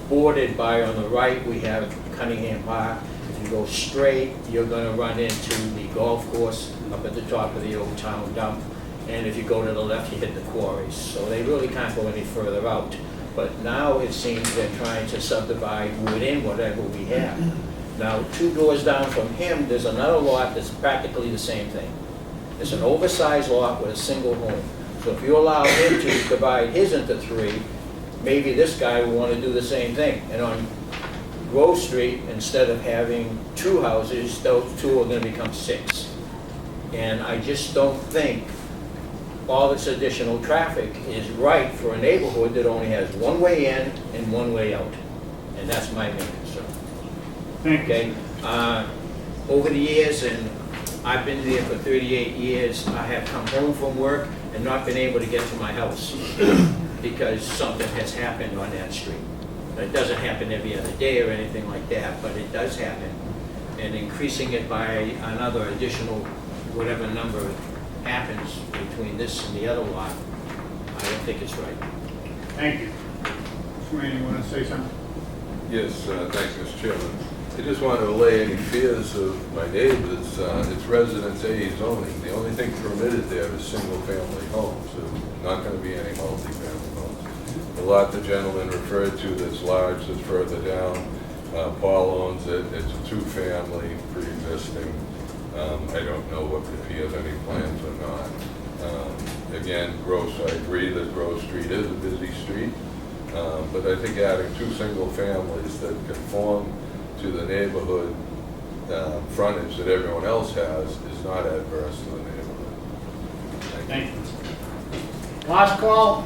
bordered by, on the right, we have Cunningham Park. If you go straight, you're going to run into the golf course up at the top of the old town dump. And if you go to the left, you hit the quarries. So they really can't go any further out. But now it seems they're trying to subdivide within whatever we have. Now, 2 doors down from him, there's another lot that's practically the same thing. It's an oversized lot with a single home. So if you allow him to divide his into 3, maybe this guy will want to do the same thing. And on Grove Street, instead of having 2 houses, those 2 are going to become 6. And I just don't think all this additional traffic is right for a neighborhood that only has one way in and one way out. And that's my main concern. Thank you. Okay? Over the years, and I've been there for 38 years, I have come home from work and not been able to get to my house because something has happened on that street. It doesn't happen every other day or anything like that, but it does happen. And increasing it by another additional whatever number happens between this and the other lot, I don't think it's right. Thank you. Mr. Moran, you want to say something? Yes, thank you, Mr. Chairman. I just want to allay any fears of my neighbors. It's Residence A zoning. The only thing permitted there is single-family homes. There's not going to be any multi-family homes. The lot the gentleman referred to that's large, that's further down, Paul owns it. It's a 2-family, pre-existing. I don't know if he has any plans or not. Again, I agree that Grove Street is a busy street, but I think adding 2 single families that conform to the neighborhood frontage that everyone else has is not adverse to the neighborhood. Thank you. Last call.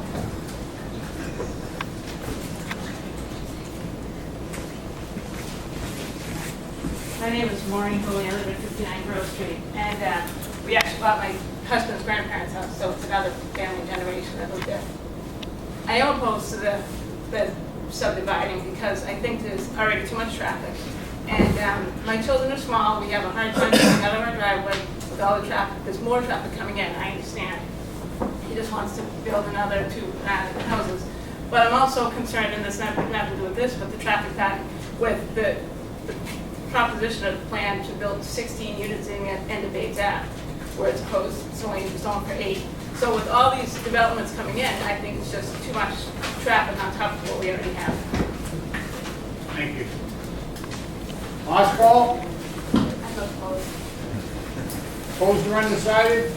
My name is Maureen Hooley, I live at 59 Grove Street, and we actually bought my husband's grandparents' house, so it's another family generation that lived there. I am opposed to the subdividing because I think there's already too much traffic. And my children are small, we have a hard time getting out of our driveway with all the traffic. There's more traffic coming in, I understand. He just wants to build another 2 houses. But I'm also concerned, and this has nothing to do with this, but the traffic pattern with the proposition of the plan to build 16 units in end of Bates Ave, where it's opposed to only zoned for 8. So with all these developments coming in, I think it's just too much traffic on top of what we already have. Thank you. Oswald? I'm opposed. Opposed or undecided?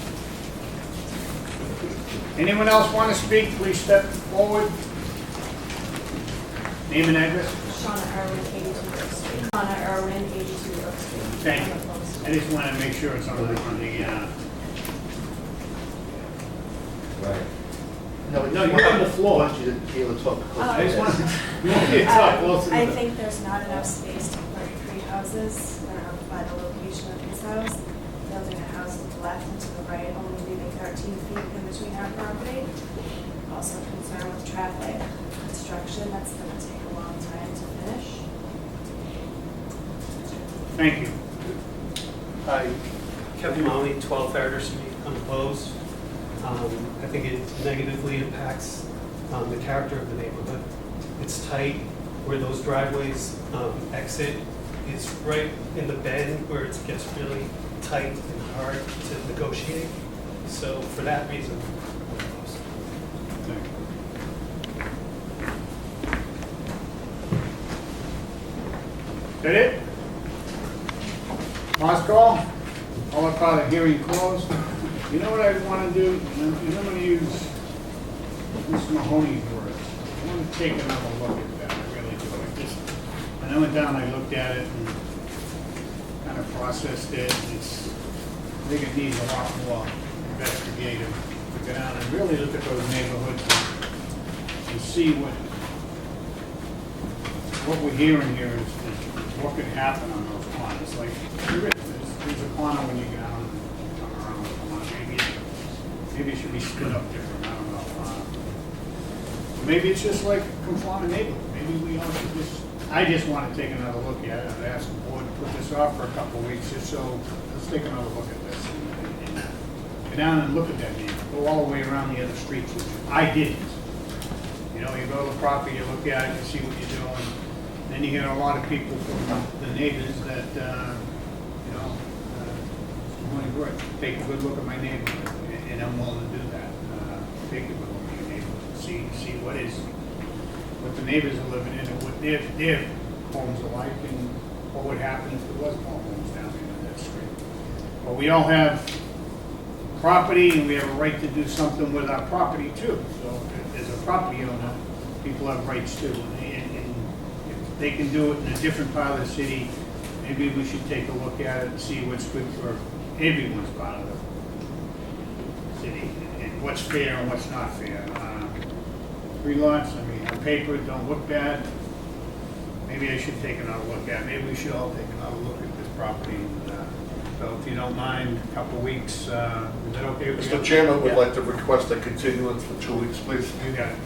Anyone else want to speak? Please step forward. Name and address. Shauna Irwin, 82 Oak Street. Shauna Irwin, 82 Oak Street. Thank you. I just want to make sure it's on the Right. No, you're on the floor. I want you to be able to talk. I just want you want me to talk closer to I the- think there's not enough space to put 3 houses by the location of his house. Building a house to the left and to the right, only leaving 13 feet in between our property. Also concerned with traffic, construction, that's going to take a long time to finish. Thank you. Hi, Kevin Molly, 12 Farrader Street, unopposed. I think it negatively impacts the character of the neighborhood. It's tight where those driveways exit. It's right in the bend where it gets really tight and hard to negotiate. So for that reason, I'm opposed. Is that it? Last call? I'll call the hearing closed. You know what I want to do? I'm going to use Mr. Mahoney's words. I want to take another look at that. I really do. And I went down, I looked at it, and kind of processed it. I think it needs a lot more investigative to go down and really look at those neighborhoods and see what we're hearing here is what could happen on those corners. Like, there's a corner when you get out and come around the corner. Maybe it should be split up different. I don't know. Maybe it's just like conforming neighborhood. Maybe we all should I just want to take another look at it. I've asked the board to put this off for a couple of weeks just so let's take another look at this and go down and look at that neighborhood. Go all the way around the other streets, which I didn't. You know, you go to the property, you look at it, you see what you're doing. Then you get a lot of people from the neighbors that, take a good look at my neighborhood, and I'm willing to do that. Take a good look at your neighborhood, see what the neighbors are living in and what their homes are like, and what would happen if there was more homes down in that street. But we all have property, and we have a right to do something with our property too. So as a property owner, people have rights too, and if they can do it in a different part of the city, maybe we should take a look at it and see what's good for everyone's part of the city, and what's fair and what's not fair. 3 lots, I mean, on paper, don't look bad. Maybe I should take another look at it. Maybe we should all take another look at this property. So if you don't mind, a couple of weeks, is that okay with you? Mr. Chairman would like to request a continuance for 2 weeks, please. You got it.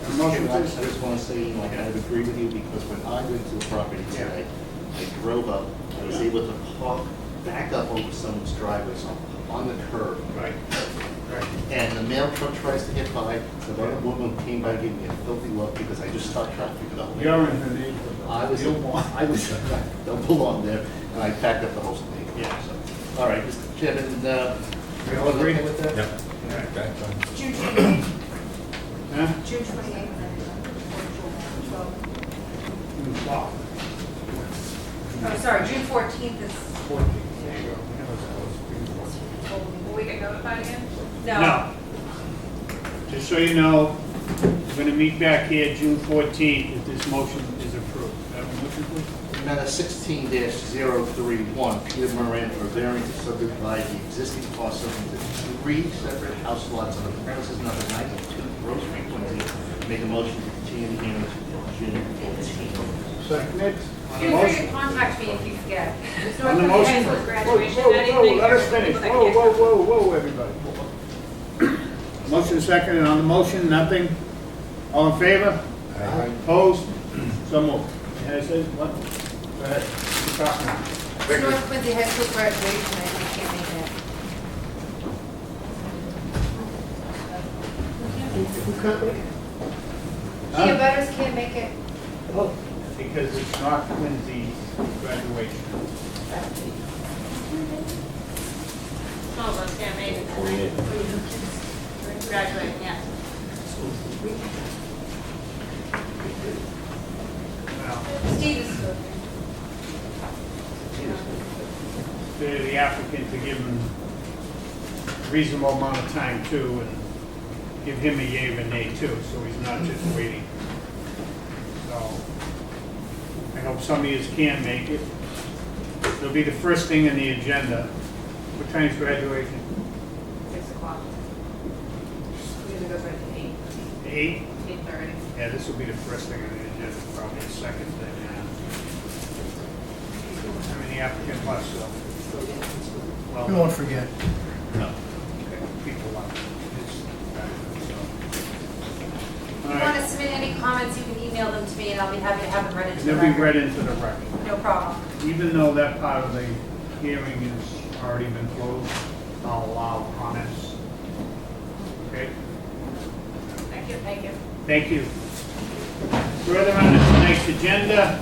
I just want to say, I agree with you because when I went to the property today, I drove up, I was able to back up over someone's driveway, so on the curb. Right. And the mail truck tries to get by, the other woman came by, gave me a filthy look because I just stopped traffic. You're in the neighborhood. I was don't belong there, and I packed up the whole thing. Yeah. So, all right, Mr. Chairman, we all agree with that? Yep. Okay. June 28th. Huh? June 28th. Wow. Oh, sorry, June 14th is. 14th. There you go. Will we get notified again? No. Just so you know, we're going to meet back here June 14th if this motion is approved. Have a motion, please? Matter 16-031, Peter Moran for variance to subdivide the existing parcel into 3 separate house lots on the premises number 92 Grove Street, Quincy. Make a motion to continue the hearing to June 14th. Seconded. On the Feel free motion? to contact me if you forget. It's On the North motion? High School Whoa, graduation whoa, that whoa, evening. let us finish. People that Whoa, can't whoa, whoa, whoa, everybody. Motion second, and on the motion, nothing? All in favor? Opposed? So moved. Yeah, I said, what? Go ahead. Keep talking now. It's North Quincy High School graduation, I can't make it. Who can't make it? The abutters can't make it. Because it's not Quincy's graduation. Some of us can't make it tonight. Graduating, yeah. Steve is still there. The applicant to give him a reasonable amount of time too, and give him a yay or nay too, so he's not just waiting. So, I hope some of you can make it. It'll be the first thing in the agenda. What time's graduation? 6 o'clock. Usually goes right to 8. 8? 8:30. Yeah, this will be the first thing on the agenda, probably the second thing. I mean, the applicant must, so. Well, We won't forget. No. People want it. If you want to submit any comments, you can email them to me and I'll be happy to have them read into the They'll be record. read into the record. No problem. Even though that part of the hearing has already been closed, I'll allow comments. Okay? Thank you. Thank you. Thank you. Further on to tonight's agenda,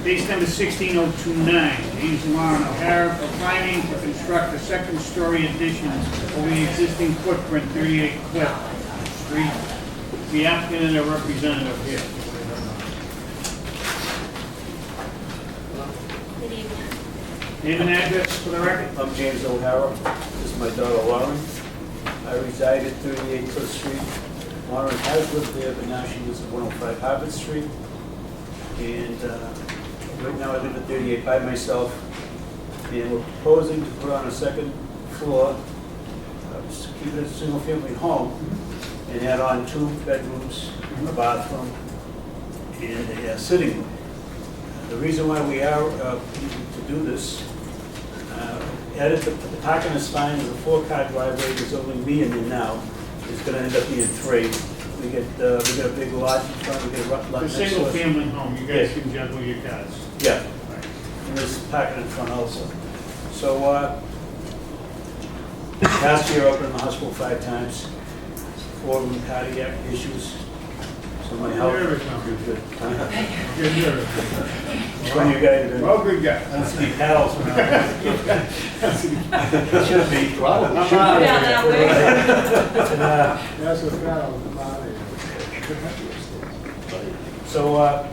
case number 16029, James Warren O'Hara for finding to construct a second-story addition over the existing footprint, 38 Cliff Street. The applicant and a representative here. Good evening. Name and address for the record? I'm James O'Hara. This is my daughter Lauren. I reside at 38 Cliff Street. Lauren has lived there, but now she lives at 105 Harvard Street. And right now I live at 38 by myself. And we're proposing to put on a second floor, just keep it a single-family home, and add on 2 bedrooms, a bathroom, and a sitting room. The reason why we are to do this, added the parking is fine, there's a 4-car driveway, there's only me in there now. It's gonna end up being 3. We get a big lot in front, we get a lot It's next to a us. single-family home, you guys Yeah. can juggle your cars. Yeah, and there's parking in front also. So, last year I've been in the hospital 5 times, 4 of them cardiac issues. So my health Nervous, is huh? good. You're nervous. One of you guys have been. Oh, good guy. That's the paddles. Should be. I'm Should out be. of Yeah, here. That's a paddle, I'm out of here. So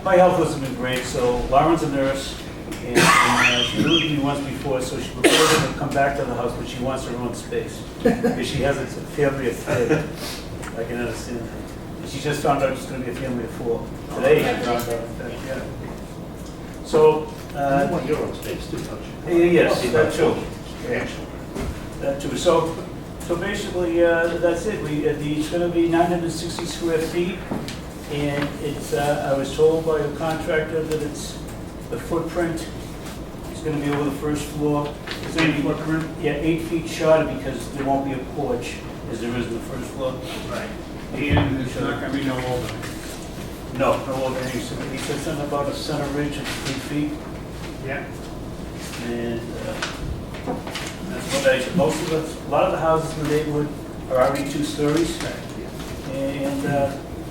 my health hasn't been great, so Lauren's a nurse, and she lived with me once before, so she prepared to come back to the house, but she wants her own space. Because she has a family of 3. I can understand that. And she just found out it's going to be a family of 4. Today, I found out that, yeah. So, You want your own space too, don't you? yes, that too. That too. So basically, that's it. It's going to be 960 square feet, and it's. I was told by the contractor that the footprint is going to be over the first floor. Same footprint? Yeah, 8 feet shorter because there won't be a porch as there is in the first floor. Right. And there's not gonna be no opening. No overhang. He said something about a center ridge of 3 feet. Yeah. And that's what I said. Most of a lot of the houses in the neighborhood are already 2 stories. And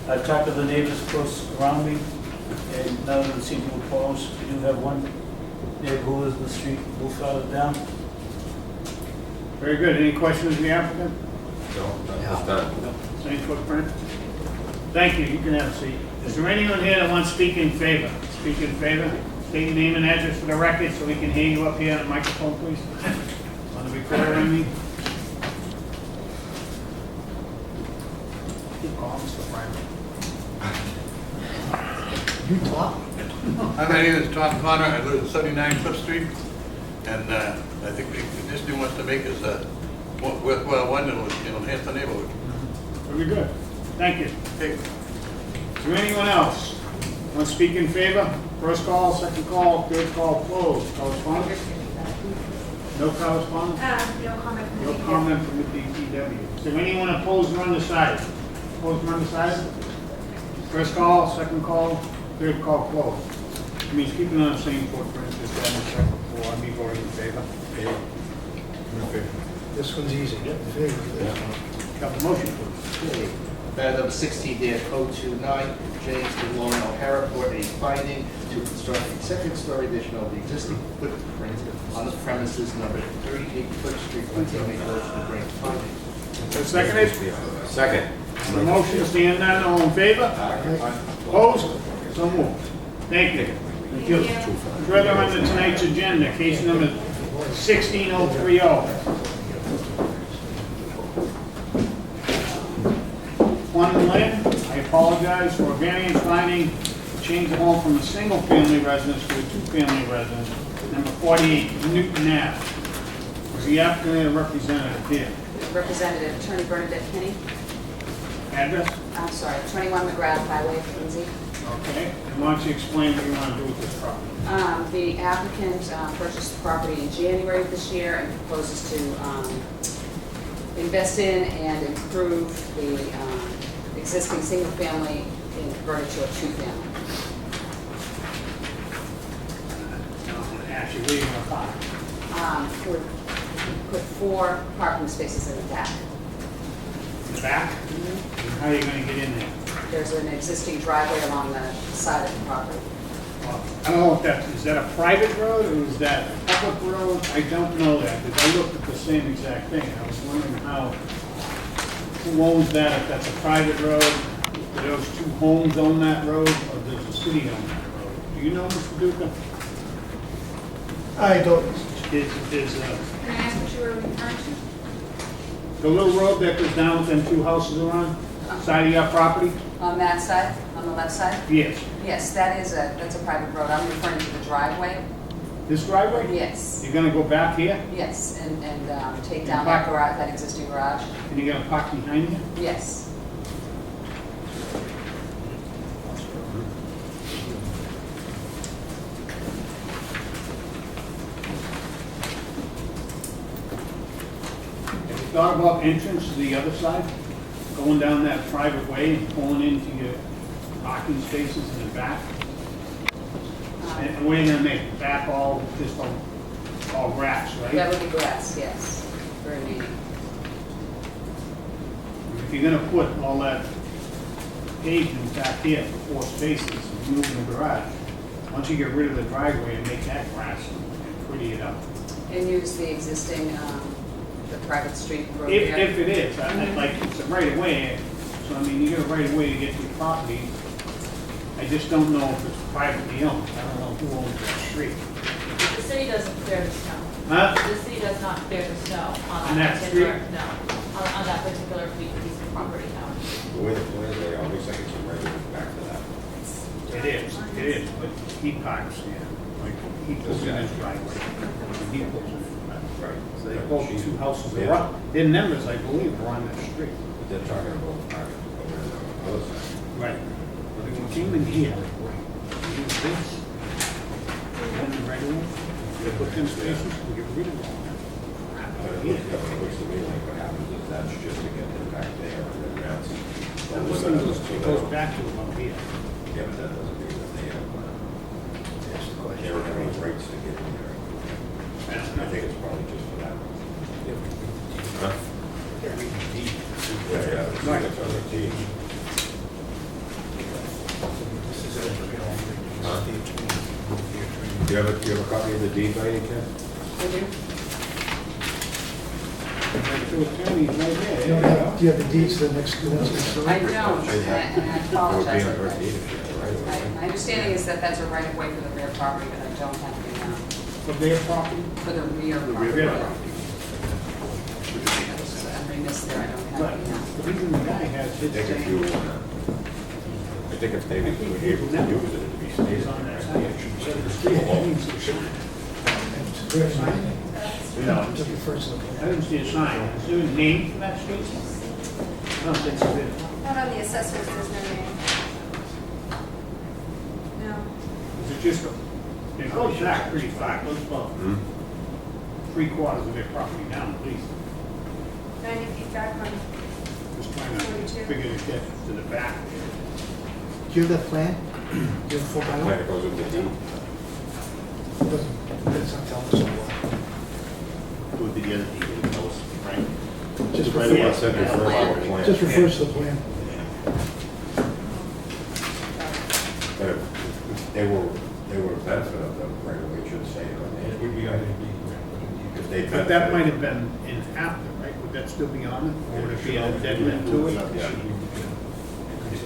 I've talked to the neighbors close around me, and none of them seem to oppose. We do have one neighbor who lives in the street a little farther down. Very good. Any questions of the applicant? No, not this time. Same footprint? Thank you. You can have a seat. Is there anyone here that wants to speak in favor? Speak in favor? State your name and address for the record so we can hear you up here on the microphone, please. On the recorder, I mean. Oh, Mr. Franklin. You talk. Hi, my name is Tom Connor. I live at 79 Cliff Street, and I think the addition he wants to make is worthwhile one that will enhance the neighborhood. Very good. Thank you. Okay. Is there anyone else? Want to speak in favor? First call, second call, third call closed. Correspondence? No correspondence? No comment from the No comment from the DPW. Is there anyone opposed or undecided? Opposed or undecided? First call, second call, third call closed. It means keeping on the same footprint as that in second floor. I'd be voting in favor. This one's easy. In favor. Got the motion, please. Matter number 16-029, James and Lauren O'Hara for a finding to construct a second-story addition of the existing footprint on the premises number 38 Foot Street, Quincy, make a motion to grant finding. Seconded? Second. The motion, stand down, all in favor? Opposed? So moved. Thank you. Thank you. Further on to tonight's agenda, case number 16030. One Lynn, I apologize for a variance finding, change the home from a single-family residence to a two-family residence, number 48 Newton Ave. Was the applicant or representative here? Representative Attorney Bernadette Kinney. Address? I'm sorry, 21 McGrath Highway, Quincy. Okay, and why don't you explain what you want to do with this property? The applicant purchased the property in January of this year and proposes to invest in and improve the existing single-family and convert it to a two-family. Actually, where you going to park? We're put 4 parking spaces in the back. In the back? And how are you going to get in there? There's an existing driveway along the side of the property. I don't know if is that a private road or is that a public road? I don't know that, because I looked at the same exact thing. I was wondering who owns that, if that's a private road, do those 2 homes own that road, or does the city own that road? Do you know, Mr. Duca? I don't. Is, Can I ask what you were referring to? the little road that goes down with them 2 houses around, side of your property? On that side, on the left side? Yes. Yes, that's a private road. I'm referring to the driveway. This driveway? Yes. You're going to go back here? Yes, and take down that garage, that existing garage? And you're going to park behind you? Yes. Have you thought about entrance to the other side? Going down that private way and pulling into your parking spaces in the back? And where are you going to make it? Back all grass, right? That would be grass, yes, for a meeting. If you're going to put all that pavement back here for 4 spaces and move in the garage, once you get rid of the driveway and make that grass and pretty it up. And use the existing, the private street road If there? it is, I'd like, it's a right of way, so I mean, you got a right of way to get to your property. I just don't know if it's privately owned. I don't know who owns that street. The city doesn't clear the snow. Huh? The city does not clear the snow On on that that particular, street? no, on that particular piece of property, no. The way the plans lay out, looks like it's right back to that. It is, but he parks there. Like, he pulls in his driveway. and He pulls in his driveway. Right. So they both 2 houses are up. Their numbers, I believe, are on that street. But they're talking about parking over on the other side. Right. But if we came in here, use this, and then right away, they put them spaces, we get rid of all that. But it looks to me like what happens is that's just to get them back there, and then that's. It goes back to about here. Yeah, but that doesn't mean that they have, everything rights to get in there. I think it's probably just for that. Huh? Yeah, it's Right. on the team. Do you have a copy of the deed by any chance? I do. Two attorneys right there. Do you have the deeds to the next one? I don't, and I apologize. It would be on her deed if she had the right of way. My understanding is that that's a right of way for the rear property, but I don't have the, For their property? for the rear property. Rear I'm property. remiss there, I don't have Right. it now. The reason the guy has his They could same. use it. I think if they were able to use it, it'd be He's stated. on that side. So the street owns the sign. No, just the first one. I didn't see a sign. Is there a name for that street? I don't think so. Not on the assessors, there's no name. just, it goes back pretty far, it goes about three-quarters of their property down, at least. 90 feet back from Just trying to 42. figure to get to the back. Do you have that plan? Do you have a full Plan plan? that goes with the deed. It's not telling us a lot. Who would be the other people who tell us, right? Just Right away, send it for a plan. Just refers to the plan. But if they were a benefit of the right of way, should say it on there. If they But that might have been in after, right? Would that still be on it? Or would it be a dead end to it? Yeah. If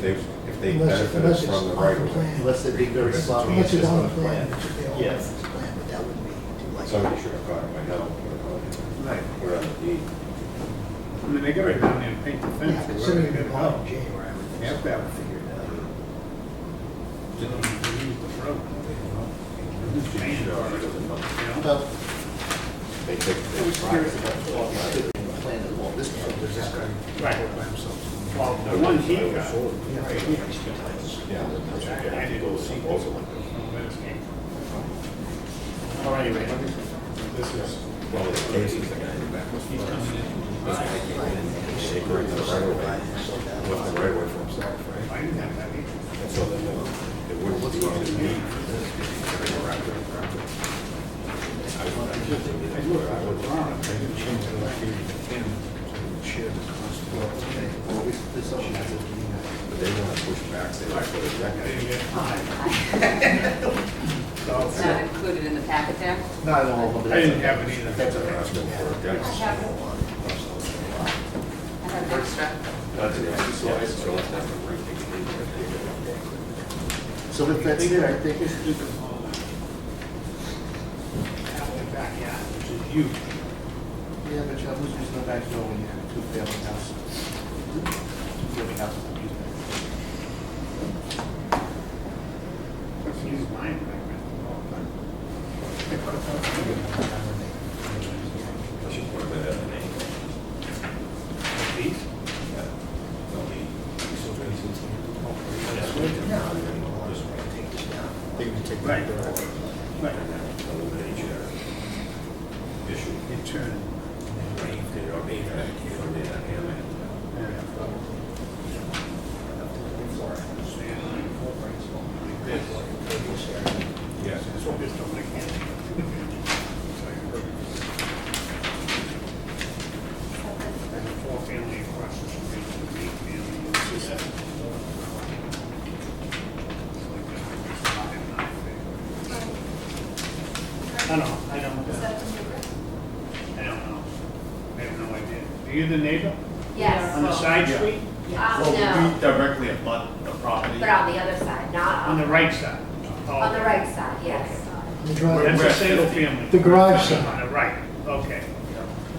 they Unless benefited it's from the on right the of way. plan. Unless they be very sloppy. Unless it's on the It's plan, it should be all Yes. over the plan, but that wouldn't be too likely. Somebody should have caught it by now, put it on there. Right. Put it on the deed. I mean, they got it down there and paint the fence. Yeah, or considering whatever it's they all gotta in go. January, I would think They have so. to have it figured out. Didn't even use the road. Who's paying for it, you know? Well, they take the plan of all this stuff. There's this guy. Right. Well, the one he got. Yeah. I didn't see this one. All right, anyway. This is. Well, the case is the guy in the back. He's coming in. They bring the right of way, with the right of way for himself, right? I didn't have that either. And so then it wouldn't be on the deed for this, because it's around the property. I looked at the drawing, I didn't change it like you can share the cost. Well, this all has it. But they want to push back, they like put a deck. I didn't get time. It's not included in the packet there? Not all of them. I didn't have it either. That's They're okay. asking for a deck. I have it. I have an extra. That's it, yeah, so let's have a break. So if that's it, I think it's. Backyard, which is huge. Yeah, but who's using the back door when you have a two-family house? Two-family house is used. He's mine back there all the time. Let's just put them in at an angle. These? Yeah. No need. Right. Right. Eliminate your issue. You turn. You don't need that, you don't need that hammer. Yes. Four-family across the street, and eight-family. It's just- I don't know. I don't know. I have no idea. Are you the neighbor? Yes. On the side street? No, We directly abut the property. but on the other side, not On the right side? on the right side, yes. The drive- That's We're a at single 50. family. The garage side. On the right, okay.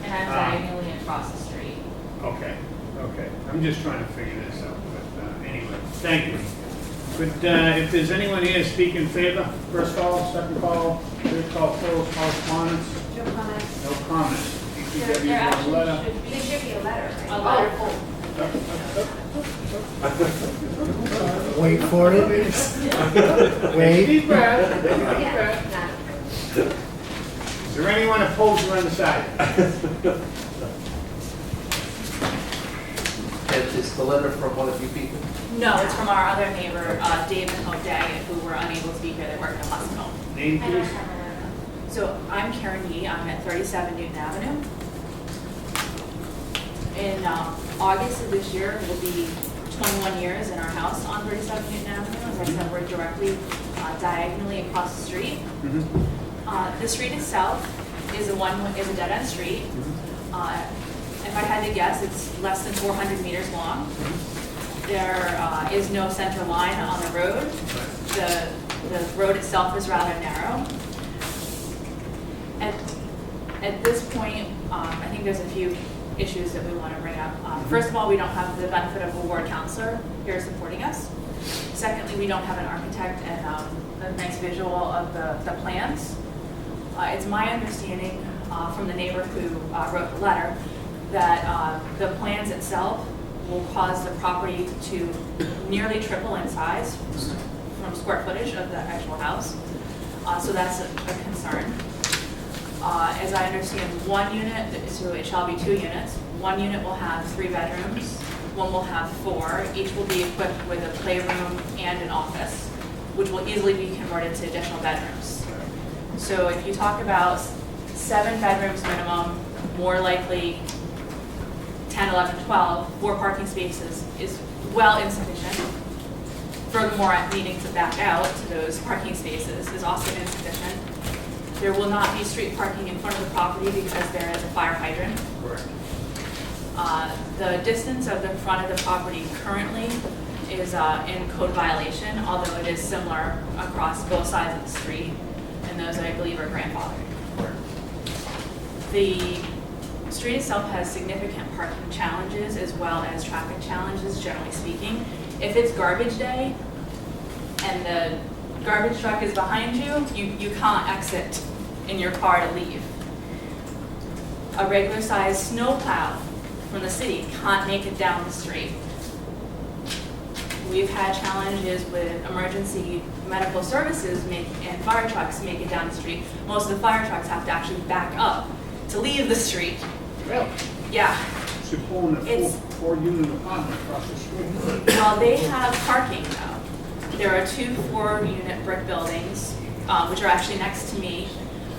And I'm diagonally across the street. Okay, okay. I'm just trying to figure this out, but anyway, thank you. But if there's anyone here to speak in favor, first call, second call, third call, closed, correspondence, No comments. no comments. There DPW actually letter. should be There should be a letter, right? a letter. Wait for it. Wait. Deep breath, deep Yeah. breath. No. Is there anyone opposed or undecided? Is the letter from one of you people? No, it's from our other neighbor, Dave and O'Day, who were unable to be here. They work in a hospital. Name, please? So I'm Karen Yee. I'm at 37 Newton Avenue. In August of this year, will be 21 years in our house on 37 Newton Avenue. As I said, we're directly diagonally across the street. The street itself is a dead-end street. If I had to guess, it's less than 400 meters long. There is no center line on the road. The road itself is rather narrow. At this point, I think there's a few issues that we want to bring up. First of all, we don't have the benefit of a ward counselor here supporting us. Secondly, we don't have an architect and a nice visual of the plans. It's my understanding from the neighbor who wrote the letter that the plans itself will cause the property to nearly triple in size from square footage of the actual house. So that's a concern. As I understand, one unit, so it shall be 2 units. One unit will have 3 bedrooms, one will have 4. Each will be equipped with a playroom and an office, which will easily be converted to additional bedrooms. So if you talk about 7 bedrooms minimum, more likely 10, 11, 12, 4 parking spaces is well insufficient. Furthermore, needing to back out to those parking spaces is also insufficient. There will not be street parking in front of the property because there is a fire hydrant. Correct. The distance of the front of the property currently is in code violation, although it is similar across both sides of the street, and those I believe are grandfathered. The street itself has significant parking challenges as well as traffic challenges, generally speaking. If it's garbage day and the garbage truck is behind you, you can't exit in your car to leave. A regular sized snowplow from the city can't make it down the street. We've had challenges with emergency medical services and fire trucks make it down the street. Most of the fire trucks have to actually back up to leave the street. Really? Yeah. Should pull in a 4-unit apartment across the street. Well, they have parking though. There are 2 4-unit brick buildings, which are actually next to me.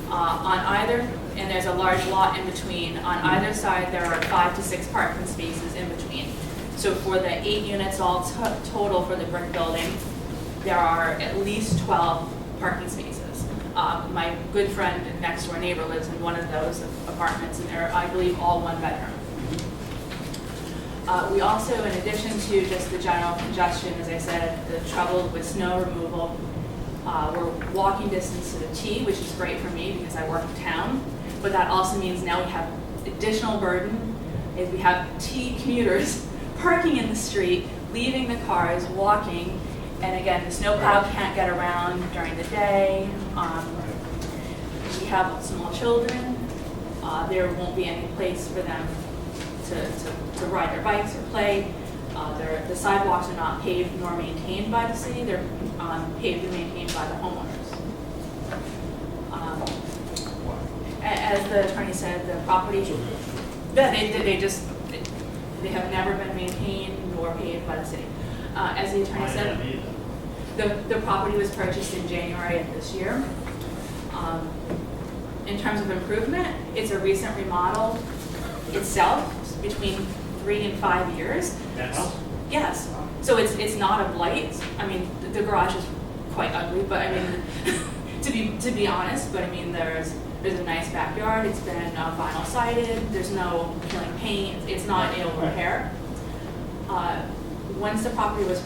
On either, and there's a large lot in between. On either side, there are 5 to 6 parking spaces in between. So for the 8 units all total for the brick building, there are at least 12 parking spaces. My good friend and next door neighbor lives in one of those apartments, and they're, I believe, all 1 bedroom. We also, in addition to just the general congestion, as I said, the trouble with snow removal, we're walking distance to the T, which is great for me because I work in town, but that also means now we have additional burden is we have T commuters parking in the street, leaving the cars, walking, and again, the snowplow can't get around during the day. We have small children. There won't be any place for them to ride their bikes or play. The sidewalks are not paved nor maintained by the city. They're paved and maintained by the homeowners. As the attorney said, the property, they have never been maintained nor paved by the city. As the attorney said, the property was purchased in January of this year. In terms of improvement, it's a recent remodel itself, between 3 and 5 years. That house? Yes. So it's not a blight. I mean, the garage is quite ugly, but I mean, to be honest, but I mean, there's a nice backyard. It's been vinyl sided. There's no peeling paint. It's not ill repair. Once the property was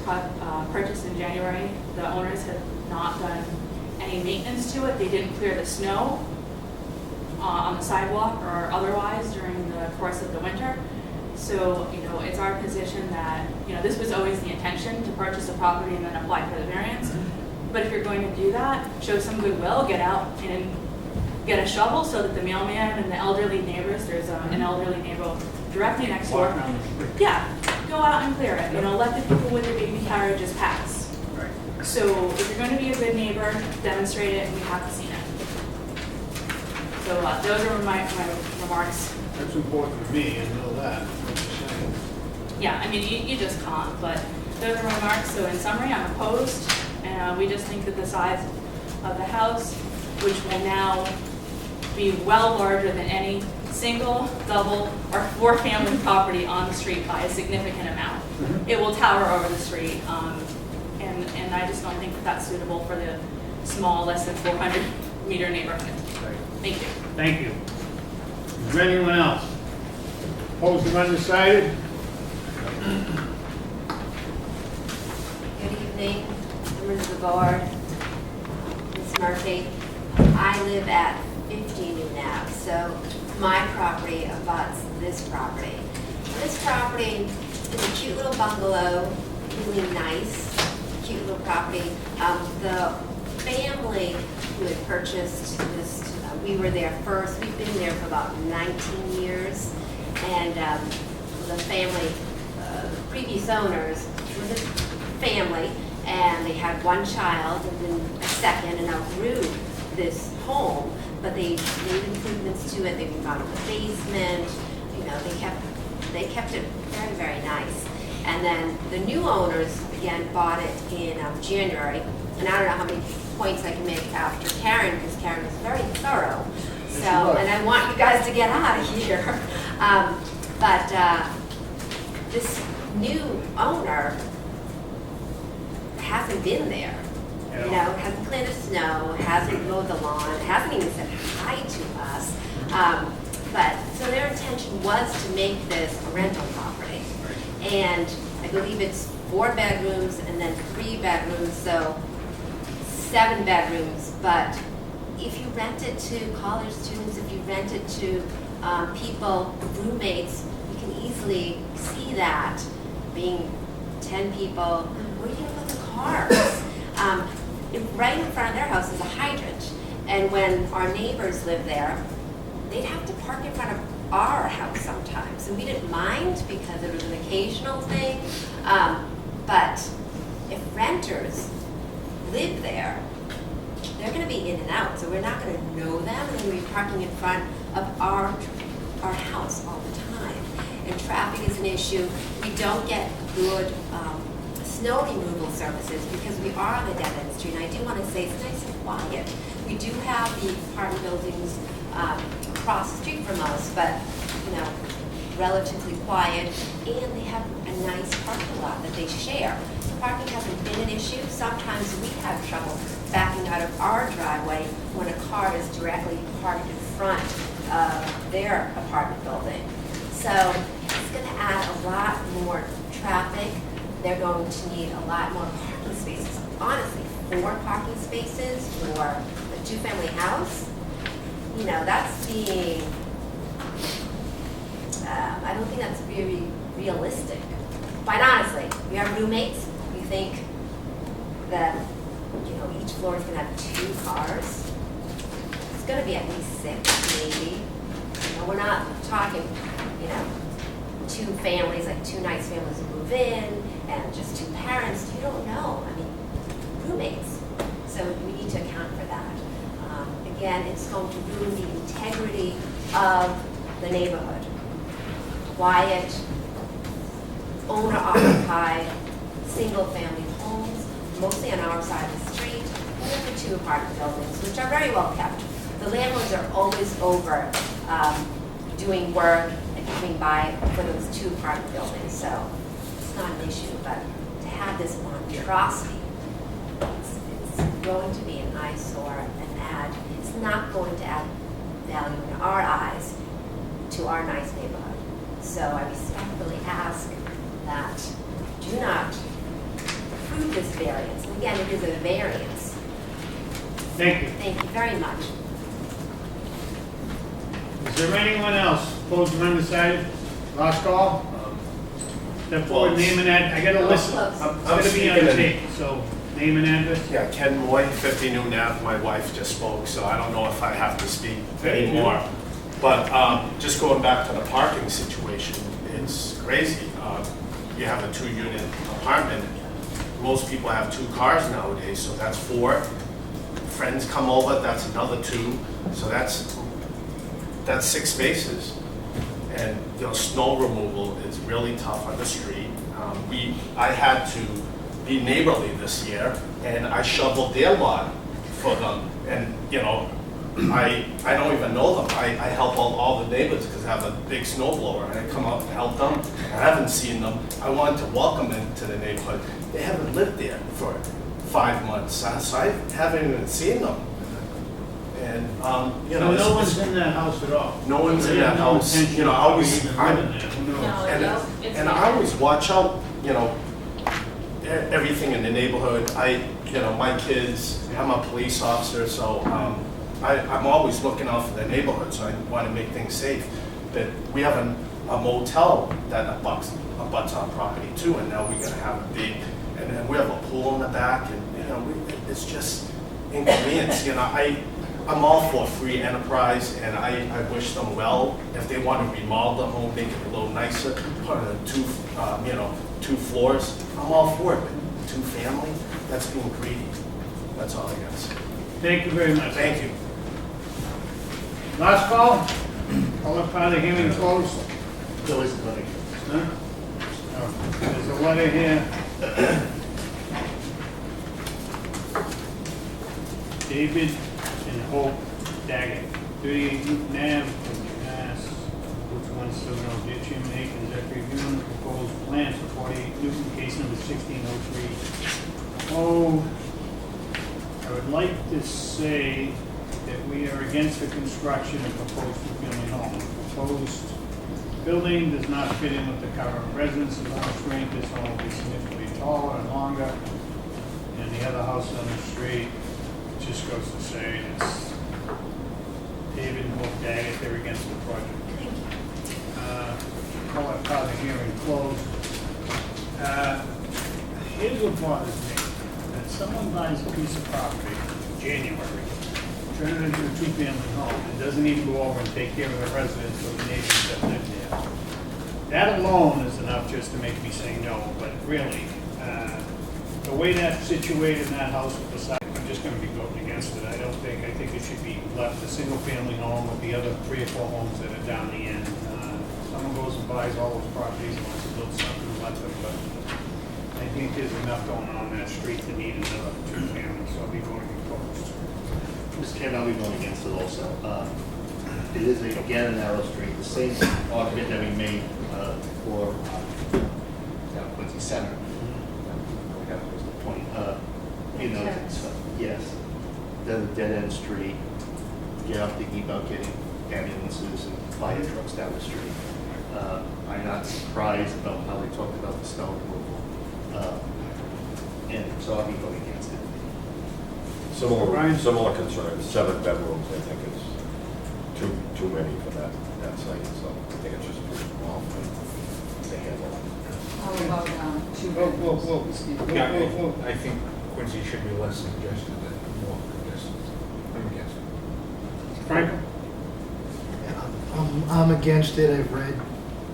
purchased in January, the owners have not done any maintenance to it. They didn't clear the snow on the sidewalk or otherwise during the course of the winter. So, it's our position that, this was always the intention to purchase a property and then apply for the variance. But if you're going to do that, show some goodwill, get out and get a shovel so that the mailman and the elderly neighbors, there's an elderly neighbor directly next door. Walk around the street. Yeah, go out and clear it, let the people with the baby carriages pass. Right. So if you're going to be a good neighbor, demonstrate it, and we have to see it. So those are my remarks. That's important to me, I know that, what you're saying. Yeah, I mean, you just can't, but those are my remarks. So in summary, I'm opposed, and we just think that the size of the house, which will now be well larger than any single, double, or 4-family property on the street by a significant amount. It will tower over the street, and I just don't think that that's suitable for the small, less than 400-meter neighborhood. Right. Thank you. Thank you. Is there anyone else? Opposed or undecided? Good evening, members of the board, Ms. Murphy. I live at 50 New Ave, so my property abuts this property. This property is a cute little bungalow, really nice, cute little property. The family who had purchased this, we were there first. We've been there for about 19 years, and the family, the previous owners, was a family, and they had 1 child, and then a second, and now grew this home, but they made improvements to it, they remodeled the basement, you know, they kept it very, very nice. And then the new owners, again, bought it in January, and I don't know how many points I can make after Karen, because Karen was very thorough. So, and I want you guys to get out of here. But this new owner hasn't been there. You know, hasn't cleared the snow, hasn't mowed the lawn, hasn't even said hi to us. But, so their intention was to make this a rental property. And I believe it's 4 bedrooms and then 3 bedrooms, so 7 bedrooms. But if you rent it to college students, if you rent it to people, roommates, you can easily see that being 10 people. Where are you gonna put the cars? Right in front of their house is a hydrant. And when our neighbors lived there, they'd have to park in front of our house sometimes. And we didn't mind because it was an occasional thing. But if renters live there, they're going to be in and out. So we're not going to know them. And we're going to be parking in front of our house all the time. And traffic is an issue. We don't get good snow removal services because we are on a dead-end street. And I do want to say it's nice and quiet. We do have the apartment buildings across the street from us, but, you know, relatively quiet, and they have a nice parking lot that they share. So parking hasn't been an issue. Sometimes we have trouble backing out of our driveway when a car is directly parked in front of their apartment building. So it's going to add a lot more traffic. They're going to need a lot more parking spaces. Honestly, 4 parking spaces for a 2-family house, you know, that's being, I don't think that's very realistic. Quite honestly, we have roommates, we think that, you know, each floor is going to have 2 cars. It's going to be at least 6, maybe. You know, we're not talking, you know, 2 families, like 2 nice families who move in, and just 2 parents. You don't know. I mean, roommates. So we need to account for that. Again, it's going to ruin the integrity of the neighborhood. Quiet, owner-occupied, single-family homes, mostly on our side of the street, and then the 2 apartment buildings, which are very well kept. The landlords are always over doing work and coming by for those 2 apartment buildings, so it's not an issue. But to have this monstrosity, it's going to be an eyesore and add. It's not going to add value in our eyes to our nice neighborhood. So I respectfully ask that do not approve this variance. And again, it is a variance. Thank you. Thank you very much. Is there anyone else opposed or undecided? Last call? Step forward, name and address. I got a list. It's going to be on the tape, so name and address. Yeah, Ken Moy, 50 Newton Ave. My wife just spoke, so I don't know if I have to speak anymore. But just going back to the parking situation, it's crazy. You have a 2-unit apartment. Most people have 2 cars nowadays, so that's 4. Friends come over, that's another 2. So that's 6 spaces. And you know, snow removal is really tough on the street. I had to be neighborly this year, and I shoveled their lot for them. And you know, I don't even know them. I help all the neighbors because I have a big snow blower, and I come out and help them. I haven't seen them. I wanted to welcome them to the neighborhood. They haven't lived there for 5 months, so I haven't even seen them. And you know, so no one's in that house at all. No one's in that house. You know, I always watch out. You know, everything in the neighborhood. You know, my kids. I'm a police officer, so I'm always looking out for the neighborhood. So I want to make things safe. But we have a motel that abuts our property too, and now we're going to have a big, and then we have a pool in the back, and you know, it's just inconvenience. You know, I'm all for free enterprise, and I wish them well. If they want to remodel the home, make it a little nicer, put in 2 floors, I'm all for it. But 2 family, that's being greedy. That's all I got to say. Thank you very much. Thank you. Last call? Call up part of the hearing closed. There is a letter. Huh? Oh, there's a letter here. David and Hope Daggett, 38 Newton Ave, Mass. Route 170, Jim Aikens, after reviewing the proposed plans for 48 Newton, case number 1603. Oh, I would like to say that we are against the construction of proposed two-family home. Proposed building does not fit in with the current residences on the street. This home will be significantly taller and longer. And the other house on the street just goes to say it's David and Hope Daggett, they're against the project. Call that part of the hearing closed. Here's what bothers me, that someone buys a piece of property in January, turn it into a two-family home, and doesn't even go over and take care of the residents or the neighbors that live there. That alone is enough just to make me say no, but really, the way that's situated in that house with the side, I'm just gonna be voting against it. I think it should be left a single-family home with the other 3 or 4 homes that are down the end. Someone goes and buys all those properties and wants to build something, let them, but I think there's enough going on that street to need another 2 families, so I'll be voting opposed. Mr. Chairman, I'll be going against it also. It is, again, a narrow street, the same argument that we made for Quincy Center. That was the point. You know, yes, then a dead-end street, I'm thinking about getting ambulances and fire trucks down the street. I'm not surprised about how they talked about the snow removal. And so I'll be voting against it. Similar concerns, 7 bedrooms, I think is too many for that site, so I think it's just too small to handle. How about 2 bedrooms? Yeah, I think Quincy should be less congested than more congested. I'm against it. Frank? I'm against it. I've read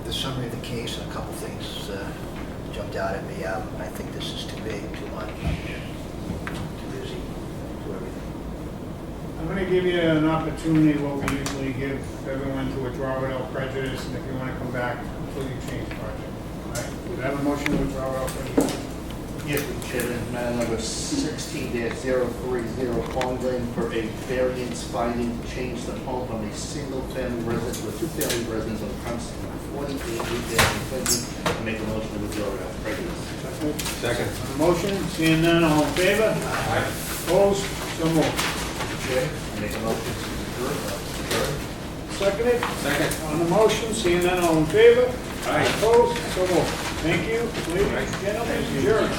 the summary of the case, and a couple things jumped out at me. I think this is too big, too much, too busy, too everything. I'm going to give you an opportunity, what we usually give everyone, to withdraw without prejudice, and if you want to come back until you change the project. All right? Do you have a motion to withdraw without prejudice? Yes, Mr. Chairman, matter number 16-030, Quincy for a variance finding to change the home from a single-family residence to a two-family residence on the premises of 48 Newton Avenue, Quincy. I make a motion to withdraw without prejudice. Second. On the motion, seeing none, all in favor? Aye. Opposed? So moved. Mr. Chair, I make a motion to adjourn. Seconded? Second. On the motion, seeing none, all in favor? Aye. Opposed? So moved. Thank you, ladies and gentlemen, adjourned.